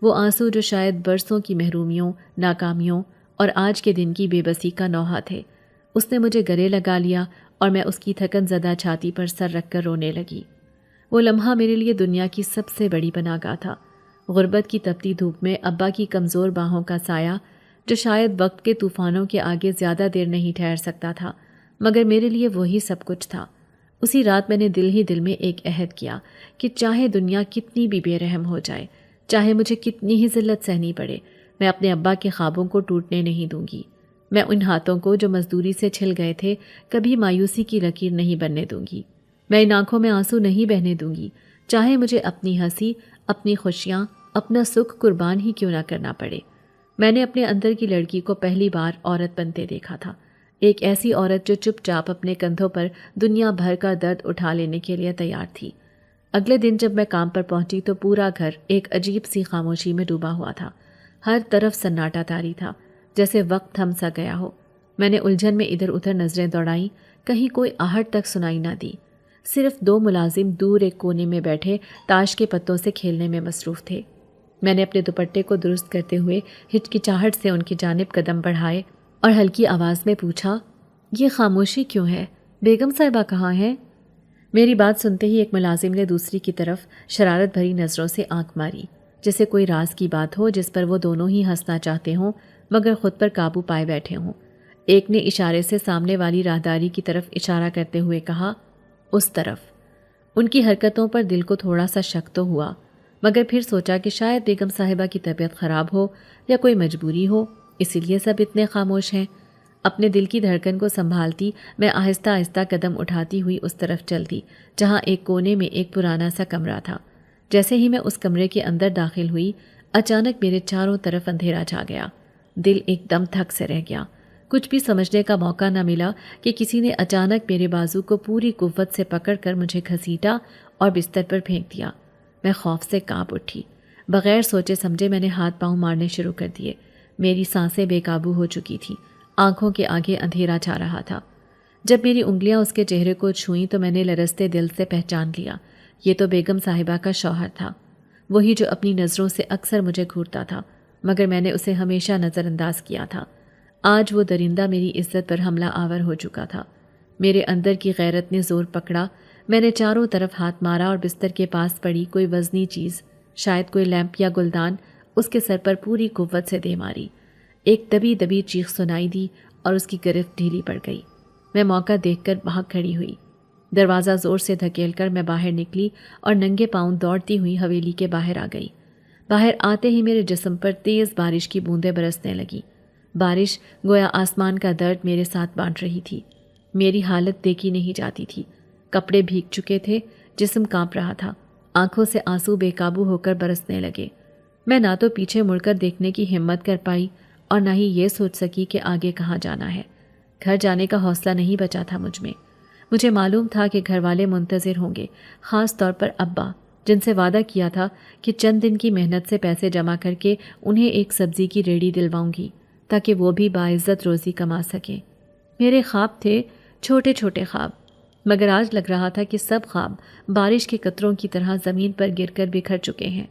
وہ آنسو جو شاید برسوں کی محرومیوں، ناکامیوں اور آج کے دن کی بے بسی کا نوحہ تھے۔ اس نے مجھے گلے لگا لیا اور میں اس کی تھکن زدہ چھاتی پر سر رکھ کر رونے لگی۔ وہ لمحہ میرے لیے دنیا کی سب سے بڑی پناہ گاہ تھا۔ غربت کی تپتی دھوپ میں ابا کی کمزور باہوں کا سایہ جو شاید وقت کے طوفانوں کے آگے زیادہ دیر نہیں ٹھہر سکتا تھا، مگر میرے لیے وہی سب کچھ تھا۔ اسی رات میں نے دل ہی دل میں ایک عہد کیا کہ چاہے دنیا کتنی بھی بے رحم ہو جائے، چاہے مجھے کتنی ہی ذلت سہنی پڑے، میں اپنے ابا کے خوابوں کو ٹوٹنے نہیں دوں گی۔ میں ان ہاتھوں کو جو مزدوری سے چھل گئے تھے کبھی مایوسی کی لکیر نہیں بننے دوں گی۔ میں ان آنکھوں میں آنسو نہیں بہنے دوں گی، چاہے مجھے اپنی ہنسی، اپنی خوشیاں، اپنا سکھ قربان ہی کیوں نہ کرنا پڑے۔ میں نے اپنے اندر کی لڑکی کو پہلی بار عورت بنتے دیکھا تھا، ایک ایسی عورت جو چپ چاپ اپنے کندھوں پر دنیا بھر کا درد اٹھا لینے کے لیے تیار تھی۔ اگلے دن جب میں کام پر پہنچی تو پورا گھر ایک عجیب سی خاموشی میں ڈوبا ہوا تھا۔ ہر طرف سناٹا طاری تھا، جیسے وقت تھم سا گیا ہو۔ میں نے الجھن میں ادھر ادھر نظریں دوڑائیں، کہیں کوئی آہٹ تک سنائی نہ دی۔ صرف 2 ملازم دور ایک کونے میں بیٹھے تاش کے پتوں سے کھیلنے میں مصروف تھے۔ میں نے اپنے دوپٹے کو درست کرتے ہوئے ہچکچاہٹ سے ان کی جانب قدم بڑھائے اور ہلکی آواز میں پوچھا، یہ خاموشی کیوں ہے؟ بیگم صاحبہ کہاں ہیں؟ میری بات سنتے ہی ایک ملازم نے دوسری کی طرف شرارت بھری نظروں سے آنکھ ماری، جیسے کوئی راز کی بات ہو جس پر وہ دونوں ہی ہنسنا چاہتے ہوں مگر خود پر قابو پائے بیٹھے ہوں۔ ایک نے اشارے سے سامنے والی راہداری کی طرف اشارہ کرتے ہوئے کہا، اس طرف۔ ان کی حرکتوں پر دل کو تھوڑا سا شک تو ہوا، مگر پھر سوچا کہ شاید بیگم صاحبہ کی طبیعت خراب ہو یا کوئی مجبوری ہو، اسی لیے سب اتنے خاموش ہیں۔ اپنے دل کی دھڑکن کو سنبھالتی میں آہستہ آہستہ قدم اٹھاتی ہوئی اس طرف چل دی جہاں ایک کونے میں ایک پرانا سا کمرہ تھا۔ جیسے ہی میں اس کمرے کے اندر داخل ہوئی، اچانک میرے چاروں طرف اندھیرا چھا گیا۔ دل ایک دم تھک سے رہ گیا۔ کچھ بھی سمجھنے کا موقع نہ ملا کہ کسی نے اچانک میرے بازو کو پوری قوت سے پکڑ کر مجھے گھسیٹا اور بستر پر پھینک دیا۔ میں خوف سے کانپ اٹھی۔ بغیر سوچے سمجھے میں نے ہاتھ پاؤں مارنے شروع کر دیے۔ میری سانسیں بے قابو ہو چکی تھیں، آنکھوں کے آگے اندھیرا چھا رہا تھا۔ جب میری انگلیاں اس کے چہرے کو چھوئیں تو میں نے لرزتے دل سے پہچان لیا، یہ تو بیگم صاحبہ کا شوہر تھا، وہی جو اپنی نظروں سے اکثر مجھے گھورتا تھا، مگر میں نے اسے ہمیشہ نظر انداز کیا تھا۔ آج وہ درندہ میری عزت پر حملہ آور ہو چکا تھا۔ میرے اندر کی غیرت نے زور پکڑا۔ میں نے چاروں طرف ہاتھ مارا اور بستر کے پاس پڑی کوئی وزنی چیز، شاید کوئی لیمپ یا گلدان، اس کے سر پر پوری قوت سے دے ماری۔ ایک دبی دبی چیخ سنائی دی اور اس کی گرفت ڈھیلی پڑ گئی۔ میں موقع دیکھ کر بھاگ کھڑی ہوئی۔ دروازہ زور سے دھکیل کر میں باہر نکلی اور ننگے پاؤں دوڑتی ہوئی حویلی کے باہر آ گئی۔ باہر آتے ہی میرے جسم پر تیز بارش کی بوندیں برسنے لگیں۔ بارش گویا آسمان کا درد میرے ساتھ بانٹ رہی تھی۔ میری حالت دیکھی نہیں جاتی تھی۔ کپڑے بھیگ چکے تھے، جسم کانپ رہا تھا، آنکھوں سے آنسو بے قابو ہو کر برسنے لگے۔ میں نہ تو پیچھے مڑ کر دیکھنے کی ہمت کر پائی اور نہ ہی یہ سوچ سکی کہ آگے کہاں جانا ہے۔ گھر جانے کا حوصلہ نہیں بچا تھا مجھ میں۔ مجھے معلوم تھا کہ گھر والے منتظر ہوں گے، خاص طور پر ابا، جن سے وعدہ کیا تھا کہ چند دن کی محنت سے پیسے جمع کر کے انہیں ایک سبزی کی ریڑھی دلواؤں گی تاکہ وہ بھی باعزت روزی کما سکیں۔ میرے خواب تھے، چھوٹے چھوٹے خواب، مگر آج لگ رہا تھا کہ سب خواب بارش کے قطروں کی طرح زمین پر گر کر بکھر چکے ہیں۔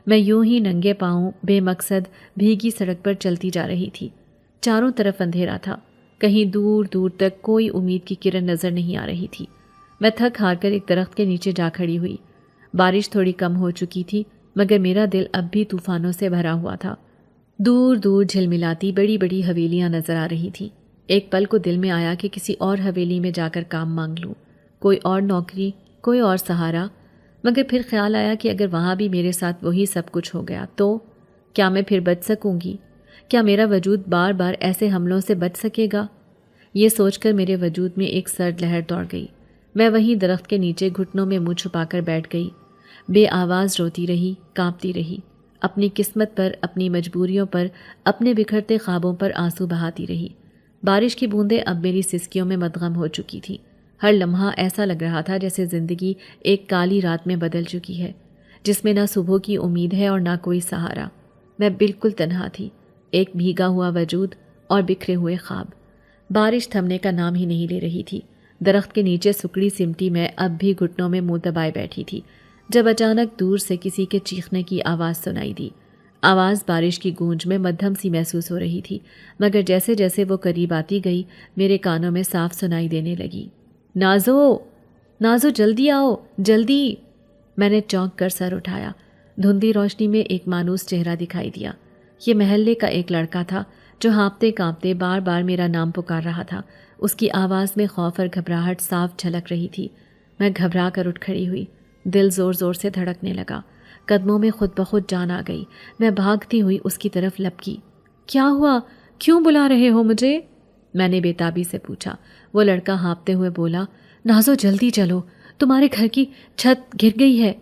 میں یوں ہی ننگے پاؤں بے مقصد بھیگی سڑک پر چلتی جا رہی تھی۔ چاروں طرف اندھیرا تھا، کہیں دور دور تک کوئی امید کی کرن نظر نہیں آ رہی تھی۔ میں تھک ہار کر ایک درخت کے نیچے جا کھڑی ہوئی۔ بارش تھوڑی کم ہو چکی تھی، مگر میرا دل اب بھی طوفانوں سے بھرا ہوا تھا۔ دور دور جھلملاتی بڑی بڑی حویلیاں نظر آ رہی تھیں۔ ایک پل کو دل میں آیا کہ کسی اور حویلی میں جا کر کام مانگ لوں، کوئی اور نوکری، کوئی اور سہارا، مگر پھر خیال آیا کہ اگر وہاں بھی میرے ساتھ وہی سب کچھ ہو گیا تو کیا میں پھر بچ سکوں گی؟ کیا میرا وجود بار بار ایسے حملوں سے بچ سکے گا؟ یہ سوچ کر میرے وجود میں ایک سرد لہر دوڑ گئی۔ میں وہیں درخت کے نیچے گھٹنوں میں منہ چھپا کر بیٹھ گئی، بے آواز روتی رہی، کانپتی رہی، اپنی قسمت پر، اپنی مجبوریوں پر، اپنے بکھرتے خوابوں پر آنسو بہاتی رہی۔ بارش کی بوندیں اب میری سسکیوں میں مدغم ہو چکی تھیں۔ ہر لمحہ ایسا لگ رہا تھا جیسے زندگی ایک کالی رات میں بدل چکی ہے، جس میں نہ صبح کی امید ہے اور نہ کوئی سہارا۔ میں بالکل تنہا تھی، ایک بھیگا ہوا وجود اور بکھرے ہوئے خواب۔ بارش تھمنے کا نام ہی نہیں لے رہی تھی۔ درخت کے نیچے سکڑی سمٹی میں اب بھی گھٹنوں میں منہ دبائے بیٹھی تھی جب اچانک دور سے کسی کے چیخنے کی آواز سنائی دی۔ آواز بارش کی گونج میں مدھم سی محسوس ہو رہی تھی، مگر جیسے جیسے وہ قریب آتی گئی میرے کانوں میں صاف سنائی دینے لگی، نازو، نازو جلدی آؤ، جلدی۔ میں نے چونک کر سر اٹھایا۔ دھندلی روشنی میں ایک مانوس چہرہ دکھائی دیا۔ یہ محلے کا ایک لڑکا تھا جو ہانپتے کانپتے بار بار میرا نام پکار رہا تھا۔ اس کی آواز میں خوف اور گھبراہٹ صاف جھلک رہی تھی۔ میں گھبرا کر اٹھ کھڑی ہوئی، دل زور زور سے دھڑکنے لگا، قدموں میں خود بخود جان آ گئی۔ میں بھاگتی ہوئی اس کی طرف لپکی۔ کیا ہوا؟ کیوں بلا رہے ہو مجھے؟ میں نے بےتابی سے پوچھا۔ وہ لڑکا ہانپتے ہوئے بولا، نازو جلدی چلو، تمہارے گھر کی چھت گر گئی ہے۔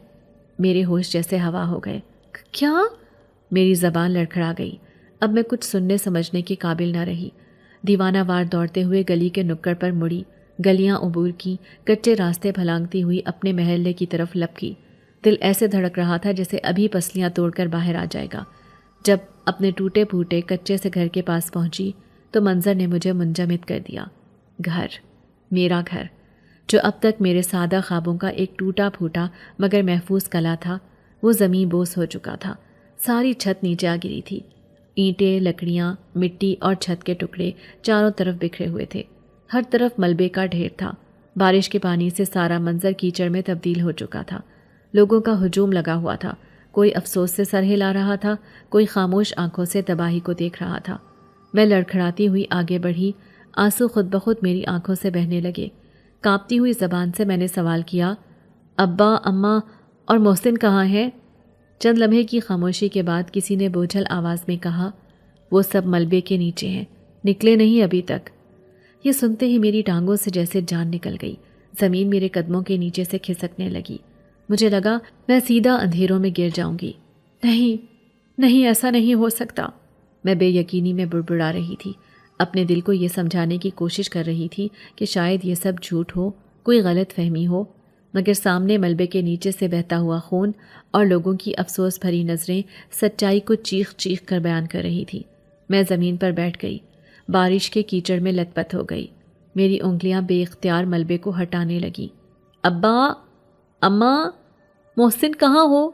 میرے ہوش جیسے ہوا ہو گئے۔ کیا؟ میری زبان لڑکھڑا گئی۔ اب میں کچھ سننے سمجھنے کے قابل نہ رہی۔ دیوانہ وار دوڑتے ہوئے گلی کے نکڑ پر مڑی، گلیاں عبور کی، کچے راستے پھلانگتی ہوئی اپنے محلے کی طرف لپکی۔ دل ایسے دھڑک رہا تھا جیسے ابھی پسلیاں توڑ کر باہر آ جائے گا۔ جب اپنے ٹوٹے پھوٹے کچے سے گھر کے پاس پہنچی تو منظر نے مجھے منجمد کر دیا۔ گھر، میرا گھر، جو اب تک میرے سادہ خوابوں کا ایک ٹوٹا پھوٹا مگر محفوظ قلعہ تھا، وہ زمین بوس ہو چکا تھا۔ ساری چھت نیچے آ گری تھی۔ اینٹیں، لکڑیاں، مٹی اور چھت کے ٹکڑے چاروں طرف بکھرے ہوئے تھے۔ ہر طرف ملبے کا ڈھیر تھا۔ بارش کے پانی سے سارا منظر کیچڑ میں تبدیل ہو چکا تھا۔ لوگوں کا ہجوم لگا ہوا تھا۔ کوئی افسوس سے سر ہلا رہا تھا، کوئی خاموش آنکھوں سے تباہی کو دیکھ رہا تھا۔ میں لڑکھڑاتی ہوئی آگے بڑھی، آنسو خود بخود میری آنکھوں سے بہنے لگے۔ کانپتی ہوئی زبان سے میں نے سوال کیا، ابا، اماں اور محسن کہاں ہیں؟ چند لمحے کی خاموشی کے بعد کسی نے بوجھل آواز میں کہا، وہ سب ملبے کے نیچے ہیں، نکلے نہیں ابھی تک۔ یہ سنتے ہی میری ٹانگوں سے جیسے جان نکل گئی۔ زمین میرے قدموں کے نیچے سے کھسکنے لگی۔ مجھے لگا میں سیدھا اندھیروں میں گر جاؤں گی۔ نہیں، ایسا نہیں ہو سکتا۔ میں بے یقینی میں بڑبڑا رہی تھی، اپنے دل کو یہ سمجھانے کی کوشش کر رہی تھی کہ شاید یہ سب جھوٹ ہو، کوئی غلط فہمی ہو، مگر سامنے ملبے کے نیچے سے بہتا ہوا خون اور لوگوں کی افسوس بھری نظریں سچائی کو چیخ چیخ کر بیان کر رہی تھی۔ میں زمین پر بیٹھ گئی، بارش کے کیچڑ میں لت پت ہو گئی۔ میری انگلیاں بے اختیار ملبے کو ہٹانے لگی۔ ابا، اماں، محسن کہاں ہو؟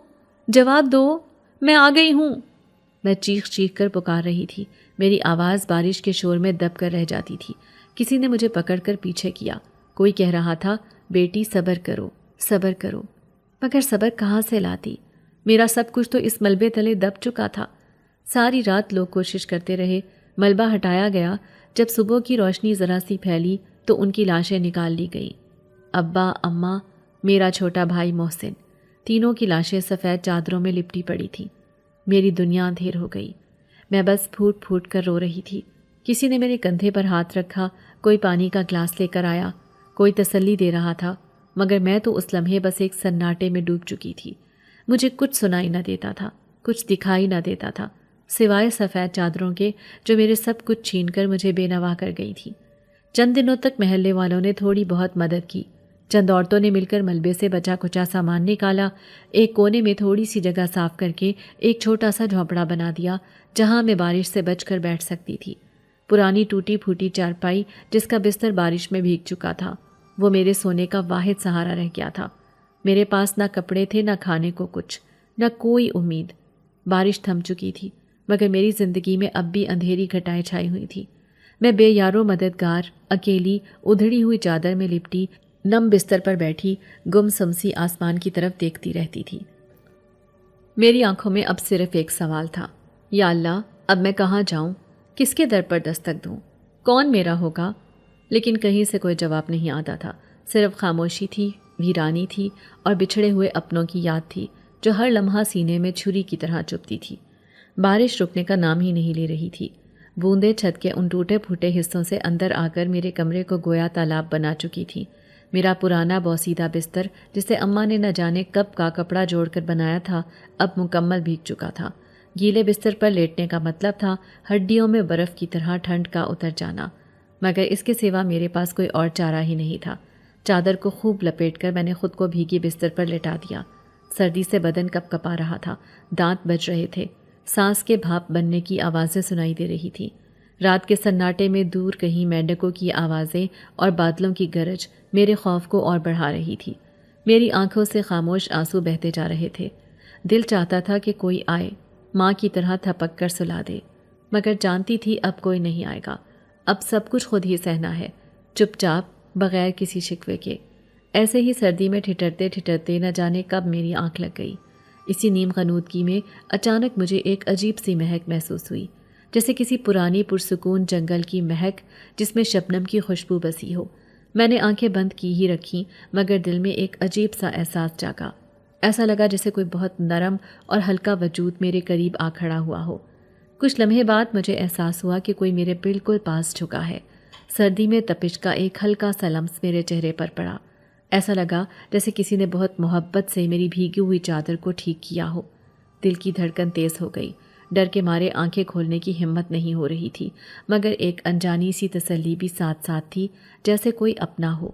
جواب دو، میں آ گئی ہوں۔ میں چیخ چیخ کر پکار رہی تھی۔ میری آواز بارش کے شور میں دب کر رہ جاتی تھی۔ کسی نے مجھے پکڑ کر پیچھے کیا۔ کوئی کہہ رہا تھا، بیٹی صبر کرو، صبر کرو، مگر صبر کہاں سے لاتی؟ میرا سب کچھ تو اس ملبے تلے دب چکا تھا۔ ساری رات لوگ کوشش کرتے رہے، ملبہ ہٹایا گیا۔ جب صبح کی روشنی ذرا سی پھیلی تو ان کی لاشیں نکال لی گئیں۔ ابا، اماں، میرا چھوٹا بھائی محسن، تینوں کی لاشیں سفید چادروں میں لپٹی پڑی تھیں۔ میری دنیا اندھیر ہو گئی۔ میں بس پھوٹ پھوٹ کر رو رہی تھی۔ کسی نے میرے کندھے پر ہاتھ رکھا، کوئی پانی کا گلاس لے کر آیا، کوئی تسلی دے رہا تھا، مگر میں تو اس لمحے بس ایک سناٹے میں ڈوب چکی تھی۔ مجھے کچھ سنائی نہ دیتا تھا، کچھ دکھائی نہ دیتا تھا، سوائے سفید چادروں کے جو میرے سب کچھ چھین کر مجھے بے نوا کر گئی تھی۔ چند دنوں تک محلے والوں نے تھوڑی بہت مدد کی۔ چند عورتوں نے مل کر ملبے سے بچا کچا سامان نکالا، ایک کونے میں تھوڑی سی جگہ صاف کر کے ایک چھوٹا سا جھونپڑا بنا دیا جہاں میں بارش سے بچ کر بیٹھ سکتی تھی۔ پرانی ٹوٹی پھوٹی چارپائی جس کا بستر بارش میں بھیگ چکا تھا، وہ میرے سونے کا واحد سہارا رہ گیا تھا۔ میرے پاس نہ کپڑے تھے، نہ کھانے کو کچھ، نہ کوئی امید۔ بارش تھم چکی تھی، مگر میری زندگی میں اب بھی اندھیری گھٹائیں چھائی ہوئی تھی۔ میں بے یارو مددگار، اکیلی، ادھڑی ہوئی چادر میں لپٹی، نم بستر پر بیٹھی گم سمسی آسمان کی طرف دیکھتی رہتی تھی۔ میری آنکھوں میں اب صرف ایک سوال تھا، یا اللہ، اب میں کہاں جاؤں؟ کس کے در پر دستک دوں؟ کون میرا ہوگا؟ لیکن کہیں سے کوئی جواب نہیں آتا تھا۔ صرف خاموشی تھی، ویرانی تھی اور بچھڑے ہوئے اپنوں کی یاد تھی جو ہر لمحہ سینے میں چھری کی طرح چبھتی تھی۔ بارش رکنے کا نام ہی نہیں لے رہی تھی۔ بوندیں چھت کے ان ٹوٹے پھوٹے حصوں سے اندر آ کر میرے کمرے کو گویا تالاب بنا چکی تھی۔ میرا پرانا بوسیدہ بستر جسے اماں نے نہ جانے کب کا کپڑا جوڑ کر بنایا تھا اب مکمل بھیگ چکا تھا۔ گیلے بستر پر لیٹنے کا مطلب تھا ہڈیوں میں برف کی طرح ٹھنڈ کا اتر جانا، مگر اس کے سوا میرے پاس کوئی اور چارہ ہی نہیں تھا۔ چادر کو خوب لپیٹ کر میں نے خود کو بھیگی بستر پر لٹا دیا۔ سردی سے بدن کپ کپا رہا تھا، دانت بج رہے تھے، سانس کے بھاپ بننے کی آوازیں سنائی دے رہی تھی۔ رات کے سناٹے میں دور کہیں مینڈکوں کی آوازیں اور بادلوں کی گرج میرے خوف کو اور بڑھا رہی تھی۔ میری آنکھوں سے خاموش آنسو بہتے جا رہے تھے۔ دل چاہتا تھا کہ کوئی آئے، ماں کی طرح تھپک کر سلا دے، مگر جانتی تھی اب کوئی نہیں آئے گا۔ اب سب کچھ خود ہی سہنا ہے، چپ چاپ، بغیر کسی شکوے کے۔ ایسے ہی سردی میں ٹھٹرتے ٹھٹرتے نہ جانے کب میری آنکھ لگ گئی۔ اسی نیم غنودگی میں اچانک مجھے ایک عجیب سی مہک محسوس ہوئی، جیسے کسی پرانی پرسکون جنگل کی مہک جس میں شبنم کی خوشبو بسی ہو۔ میں نے آنکھیں بند کی ہی رکھیں، مگر دل میں ایک عجیب سا احساس جاگا۔ ایسا لگا جیسے کوئی بہت نرم اور ہلکا وجود میرے قریب آ کھڑا ہوا ہو۔ کچھ لمحے بعد مجھے احساس ہوا کہ کوئی میرے بالکل پاس جھکا ہے۔ سردی میں تپش کا ایک ہلکا سا لمس میرے چہرے پر پڑا۔ ایسا لگا جیسے کسی نے بہت محبت سے میری بھیگی ہوئی چادر کو ٹھیک کیا ہو۔ دل کی دھڑکن تیز ہو گئی، ڈر کے مارے آنکھیں کھولنے کی ہمت نہیں ہو رہی تھی، مگر ایک انجانی سی تسلی بھی ساتھ ساتھ تھی، جیسے کوئی اپنا ہو،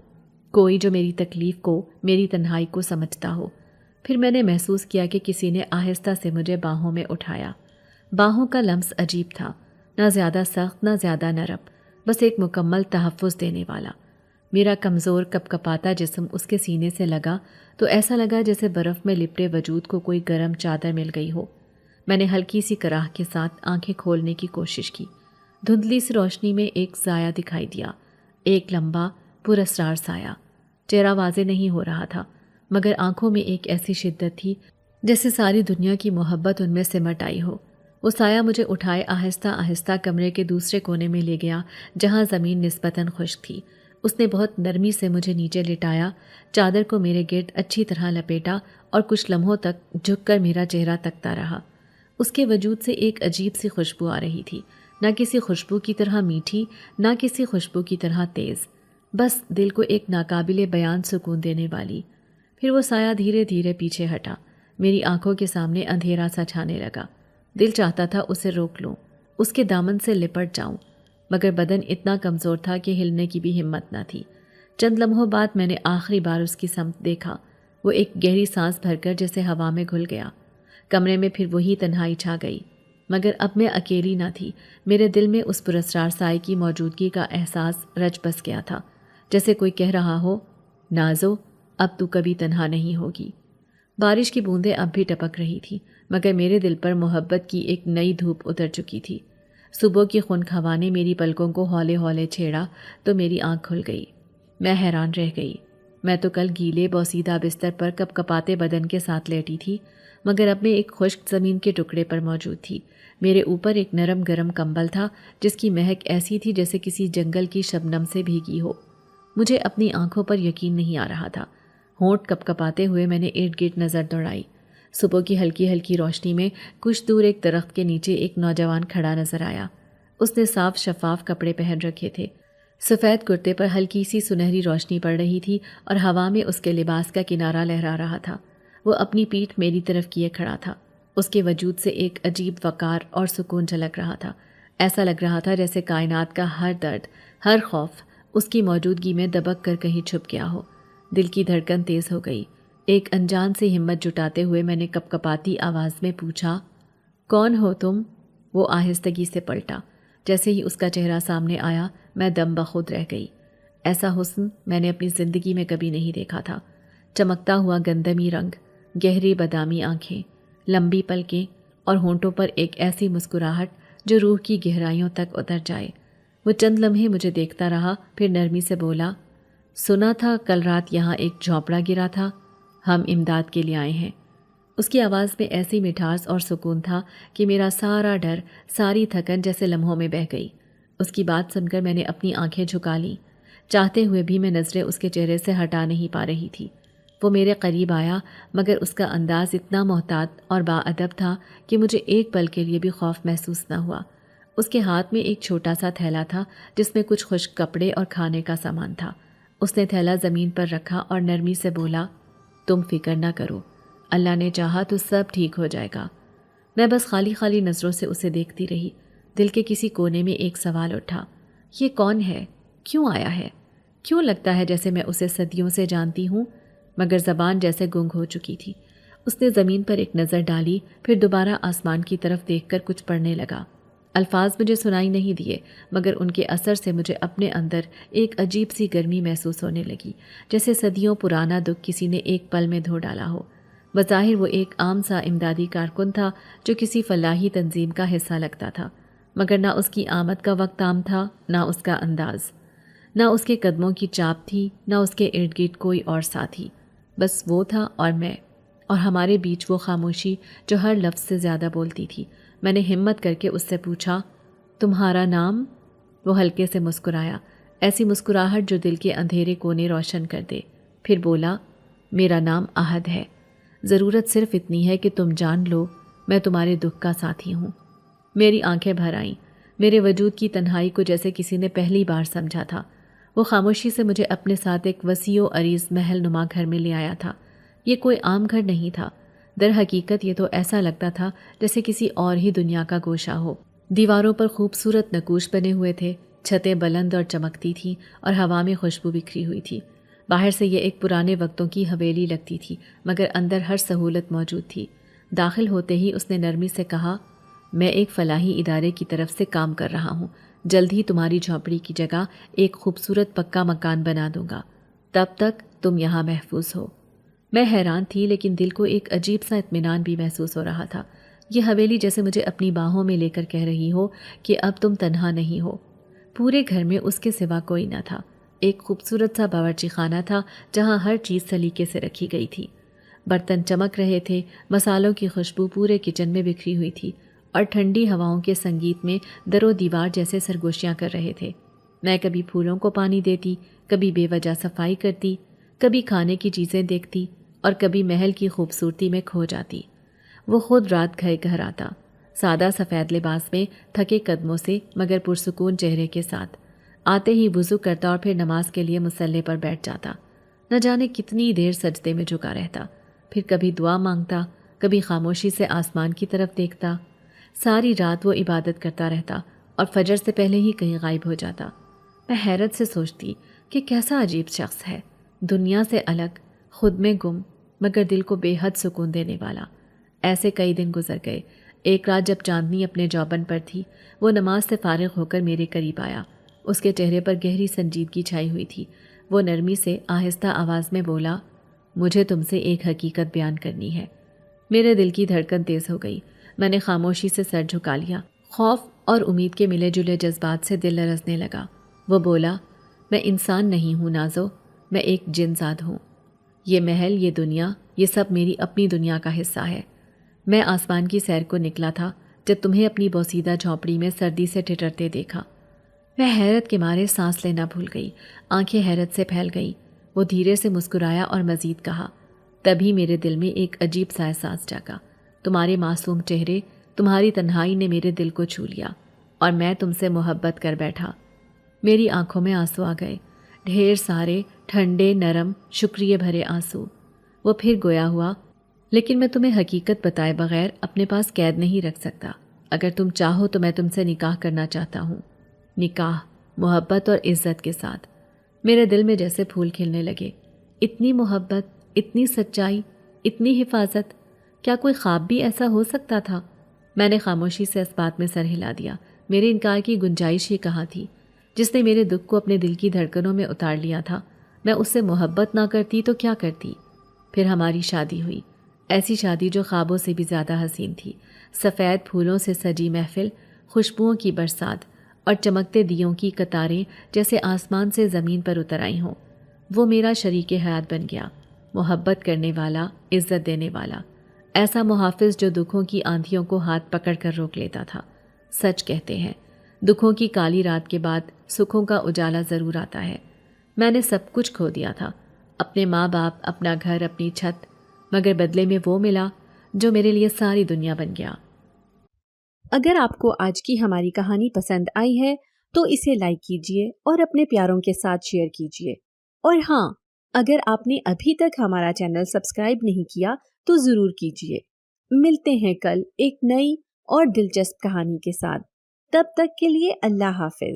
کوئی جو میری تکلیف کو، میری تنہائی کو سمجھتا ہو۔ پھر میں نے محسوس کیا کہ کسی نے آہستہ سے مجھے باہوں میں اٹھایا۔ باہوں کا لمس عجیب تھا، نہ زیادہ سخت نہ زیادہ نرم، بس ایک مکمل تحفظ دینے والا۔ میرا کمزور کپ کپاتا جسم اس کے سینے سے لگا تو ایسا لگا جیسے برف میں لپٹے وجود کو کوئی گرم چادر مل گئی ہو۔ میں نے ہلکی سی کراہ کے ساتھ آنکھیں کھولنے کی کوشش کی۔ دھندلی سی روشنی میں ایک سایہ دکھائی دیا، ایک لمبا پراسرار سایہ۔ چہرہ واضح نہیں ہو رہا تھا، مگر آنکھوں میں ایک ایسی شدت تھی جیسے ساری دنیا کی محبت ان میں سمٹ آئی ہو۔ وہ سایہ مجھے اٹھائے آہستہ آہستہ کمرے کے دوسرے کونے میں لے گیا، جہاں زمین نسبتاً خشک تھی۔ اس نے بہت نرمی سے مجھے نیچے لٹایا، چادر کو میرے گرد اچھی طرح لپیٹا اور کچھ لمحوں تک جھک کر میرا چہرہ تکتا رہا۔ اس کے وجود سے ایک عجیب سی خوشبو آ رہی تھی، نہ کسی خوشبو کی طرح میٹھی، نہ کسی خوشبو کی طرح تیز، بس دل کو ایک ناقابل بیان سکون دینے والی۔ پھر وہ سایہ دھیرے دھیرے پیچھے ہٹا، میری آنکھوں کے سامنے اندھیرا سا چھانے لگا۔ دل چاہتا تھا اسے روک لوں، اس کے دامن سے لپٹ جاؤں، مگر بدن اتنا کمزور تھا کہ ہلنے کی بھی ہمت نہ تھی۔ چند لمحوں بعد میں نے آخری بار اس کی سمت دیکھا۔ وہ ایک گہری سانس بھر کر جیسے ہوا میں گھل گیا۔ کمرے میں پھر وہی تنہائی چھا گئی، مگر اب میں اکیلی نہ تھی۔ میرے دل میں اس پراسرار سائے کی موجودگی کا احساس رچ بس گیا تھا، جیسے کوئی کہہ رہا ہو، نازو اب تو کبھی تنہا نہیں ہوگی۔ بارش کی بوندیں اب بھی ٹپک رہی تھی، مگر میرے دل پر محبت کی ایک نئی دھوپ اتر چکی تھی۔ صبح کی خنک ہوا نے میری پلکوں کو ہولے ہولے چھیڑا تو میری آنکھ کھل گئی۔ میں حیران رہ گئی۔ میں تو کل گیلے بوسیدہ بستر پر کپ کپاتے بدن کے ساتھ لیٹی تھی، مگر اب میں ایک خشک زمین کے ٹکڑے پر موجود تھی۔ میرے اوپر ایک نرم گرم کمبل تھا جس کی مہک ایسی تھی جیسے کسی جنگل کی شبنم سے بھیگی ہو۔ مجھے اپنی آنکھوں پر یقین نہیں آ رہا تھا۔ ہونٹ کپ کپاتے ہوئے میں نے ارد گرد نظر دوڑائی۔ صبح کی ہلکی ہلکی روشنی میں کچھ دور ایک درخت کے نیچے ایک نوجوان کھڑا نظر آیا۔ اس نے صاف شفاف کپڑے پہن رکھے تھے، سفید کرتے پر ہلکی سی سنہری روشنی پڑ رہی تھی اور ہوا میں اس کے لباس کا کنارہ لہرا رہا تھا۔ وہ اپنی پیٹھ میری طرف کیے کھڑا تھا۔ اس کے وجود سے ایک عجیب وقار اور سکون جھلک رہا تھا۔ ایسا لگ رہا تھا جیسے کائنات کا ہر درد، ہر خوف اس کی موجودگی میں دبک کر کہیں چھپ گیا ہو۔ دل کی دھڑکن تیز ہو گئی۔ ایک انجان سے ہمت جٹاتے ہوئے میں نے کپ کپاتی آواز میں پوچھا، کون ہو تم؟ وہ آہستگی سے پلٹا۔ جیسے ہی اس کا چہرہ سامنے آیا میں دم بخود رہ گئی۔ ایسا حسن میں نے اپنی زندگی میں کبھی نہیں دیکھا تھا۔ چمکتا ہوا گندمی رنگ، گہری بادامی آنکھیں، لمبی پلکیں اور ہونٹوں پر ایک ایسی مسکراہٹ جو روح کی گہرائیوں تک اتر جائے۔ وہ چند لمحے مجھے دیکھتا رہا، پھر نرمی سے بولا، سنا تھا کل رات یہاں ایک جھونپڑا گرا تھا، ہم امداد کے لیے آئے ہیں۔ اس کی آواز میں ایسی مٹھاس اور سکون تھا کہ میرا سارا ڈر، ساری تھکن جیسے لمحوں میں بہہ گئی۔ اس کی بات سن کر میں نے اپنی آنکھیں جھکا لیں، چاہتے ہوئے بھی میں نظریں اس کے چہرے سے ہٹا نہیں پا رہی تھی۔ وہ میرے قریب آیا، مگر اس کا انداز اتنا محتاط اور باادب تھا کہ مجھے ایک پل کے لیے بھی خوف محسوس نہ ہوا۔ اس کے ہاتھ میں ایک چھوٹا سا تھیلا تھا جس میں کچھ خشک کپڑے اور کھانے کا سامان تھا۔ اس نے تھیلا زمین پر رکھا اور نرمی سے بولا، تم فکر نہ کرو، اللہ نے چاہا تو سب ٹھیک ہو جائے گا۔ میں بس خالی خالی نظروں سے اسے دیکھتی رہی۔ دل کے کسی کونے میں ایک سوال اٹھا، یہ کون ہے؟ کیوں آیا ہے؟ کیوں لگتا ہے جیسے میں اسے صدیوں سے جانتی ہوں؟ مگر زبان جیسے گنگ ہو چکی تھی۔ اس نے زمین پر ایک نظر ڈالی، پھر دوبارہ آسمان کی طرف دیکھ کر کچھ پڑھنے لگا۔ الفاظ مجھے سنائی نہیں دیے، مگر ان کے اثر سے مجھے اپنے اندر ایک عجیب سی گرمی محسوس ہونے لگی، جیسے صدیوں پرانا دکھ کسی نے ایک پل میں دھو ڈالا ہو۔ بظاہر وہ ایک عام سا امدادی کارکن تھا جو کسی فلاحی تنظیم کا حصہ لگتا تھا، مگر نہ اس کی آمد کا وقت عام تھا، نہ اس کا انداز، نہ اس کے قدموں کی چاپ تھی، نہ اس کے ارد گرد کوئی اور ساتھی۔ بس وہ تھا اور میں، اور ہمارے بیچ وہ خاموشی جو ہر لفظ سے زیادہ بولتی تھی۔ میں نے ہمت کر کے اس سے پوچھا، تمہارا نام؟ وہ ہلکے سے مسکرایا، ایسی مسکراہٹ جو دل کے اندھیرے کونے روشن کر دے۔ پھر بولا، میرا نام احد ہے۔ ضرورت صرف اتنی ہے کہ تم جان لو میں تمہارے دکھ کا ساتھی ہوں۔ میری آنکھیں بھر آئیں، میرے وجود کی تنہائی کو جیسے کسی نے پہلی بار سمجھا تھا۔ وہ خاموشی سے مجھے اپنے ساتھ ایک وسیع و عریض محل نما گھر میں لے آیا تھا۔ یہ کوئی عام گھر نہیں تھا، در حقیقت یہ تو ایسا لگتا تھا جیسے کسی اور ہی دنیا کا گوشہ ہو۔ دیواروں پر خوبصورت نقوش بنے ہوئے تھے، چھتیں بلند اور چمکتی تھیں اور ہوا میں خوشبو بکھری ہوئی تھی۔ باہر سے یہ ایک پرانے وقتوں کی حویلی لگتی تھی، مگر اندر ہر سہولت موجود تھی۔ داخل ہوتے ہی اس نے نرمی سے کہا، میں ایک فلاحی ادارے کی طرف سے کام کر رہا ہوں، جلد ہی تمہاری جھونپڑی کی جگہ ایک خوبصورت پکا مکان بنا دوں گا، تب تک تم یہاں محفوظ ہو۔ میں حیران تھی، لیکن دل کو ایک عجیب سا اطمینان بھی محسوس ہو رہا تھا۔ یہ حویلی جیسے مجھے اپنی باہوں میں لے کر کہہ رہی ہو کہ اب تم تنہا نہیں ہو۔ پورے گھر میں اس کے سوا کوئی نہ تھا۔ ایک خوبصورت سا باورچی خانہ تھا جہاں ہر چیز سلیقے سے رکھی گئی تھی۔ برتن چمک رہے تھے، مسالوں کی خوشبو پورے کچن میں بکھری ہوئی تھی اور ٹھنڈی ہواؤں کے سنگیت میں در و دیوار جیسے سرگوشیاں کر رہے تھے۔ میں کبھی پھولوں کو پانی دیتی، کبھی بے وجہ صفائی کرتی، کبھی کھانے کی چیزیں دیکھتی اور کبھی محل کی خوبصورتی میں کھو جاتی۔ وہ خود رات گھر آتا، سادہ سفید لباس میں، تھکے قدموں سے مگر پرسکون چہرے کے ساتھ۔ آتے ہی وضو کرتا اور پھر نماز کے لیے مصلی پر بیٹھ جاتا۔ نہ جانے کتنی دیر سجدے میں جھکا رہتا، پھر کبھی دعا مانگتا، کبھی خاموشی سے آسمان کی طرف دیکھتا۔ ساری رات وہ عبادت کرتا رہتا اور فجر سے پہلے ہی کہیں غائب ہو جاتا۔ میں حیرت سے سوچتی کہ کیسا عجیب شخص ہے، دنیا سے الگ، خود میں گم، مگر دل کو بے حد سکون دینے والا۔ ایسے کئی دن گزر گئے۔ ایک رات جب چاندنی اپنے جوبن پر تھی، وہ نماز سے فارغ ہو کر میرے قریب آیا۔ اس کے چہرے پر گہری سنجیدگی چھائی ہوئی تھی۔ وہ نرمی سے آہستہ آواز میں بولا، مجھے تم سے ایک حقیقت بیان کرنی ہے۔ میرے دل کی دھڑکن تیز ہو گئی۔ میں نے خاموشی سے سر جھکا لیا۔ خوف اور امید کے ملے جلے جذبات سے دل لرزنے لگا۔ وہ بولا، میں انسان نہیں ہوں نازو، میں ایک جن زاد ہوں۔ یہ محل، یہ دنیا، یہ سب میری اپنی دنیا کا حصہ ہے۔ میں آسمان کی سیر کو نکلا تھا جب تمہیں اپنی بوسیدہ جھونپڑی میں سردی سے ٹھٹرتے دیکھا۔ میں حیرت کے مارے سانس لینا بھول گئی، آنکھیں حیرت سے پھیل گئیں۔ وہ دھیرے سے مسکرایا اور مزید کہا، تبھی میرے دل میں ایک عجیب سا احساس جاگا۔ تمہارے معصوم چہرے، تمہاری تنہائی نے میرے دل کو چھو لیا اور میں تم سے محبت کر بیٹھا۔ میری آنکھوں میں آنسو آ گئے، ڈھیر سارے، ٹھنڈے، نرم، شکریہ بھرے آنسو۔ وہ پھر گویا ہوا، لیکن میں تمہیں حقیقت بتائے بغیر اپنے پاس قید نہیں رکھ سکتا۔ اگر تم چاہو تو میں تم سے نکاح کرنا چاہتا ہوں، نکاح، محبت اور عزت کے ساتھ۔ میرے دل میں جیسے پھول کھلنے لگے۔ اتنی محبت، اتنی سچائی، اتنی حفاظت، کیا کوئی خواب بھی ایسا ہو سکتا تھا؟ میں نے خاموشی سے اس بات میں سر ہلا دیا۔ میرے انکار کی گنجائش ہی کہاں تھی؟ جس نے میرے دکھ کو اپنے دل کی دھڑکنوں میں اتار لیا تھا، میں اس سے محبت نہ کرتی تو کیا کرتی؟ پھر ہماری شادی ہوئی، ایسی شادی جو خوابوں سے بھی زیادہ حسین تھی۔ سفید پھولوں سے سجی محفل، خوشبوؤں کی برسات اور چمکتے دیوں کی قطاریں جیسے آسمان سے زمین پر اتر آئی ہوں۔ وہ میرا شریک حیات بن گیا، محبت کرنے والا، عزت دینے والا، ایسا محافظ جو دکھوں کی آندھیوں کو ہاتھ پکڑ کر روک لیتا تھا۔ سچ کہتے ہیں، دکھوں کی کالی رات کے بعد سکھوں کا اجالا ضرور آتا ہے۔ میں نے سب کچھ کھو دیا تھا، اپنے ماں باپ، اپنا گھر، اپنی چھت، مگر بدلے میں وہ ملا جو میرے لیے ساری دنیا بن گیا۔ اگر آپ کو آج کی ہماری کہانی پسند آئی ہے تو اسے لائک کیجیے اور اپنے پیاروں کے ساتھ شیئر کیجیے۔ اور ہاں، اگر آپ نے ابھی تک ہمارا چینل سبسکرائب نہیں کیا تو ضرور کیجیے۔ ملتے ہیں کل ایک نئی اور دلچسپ کہانی کے ساتھ۔ تب تک کے لیے اللہ حافظ۔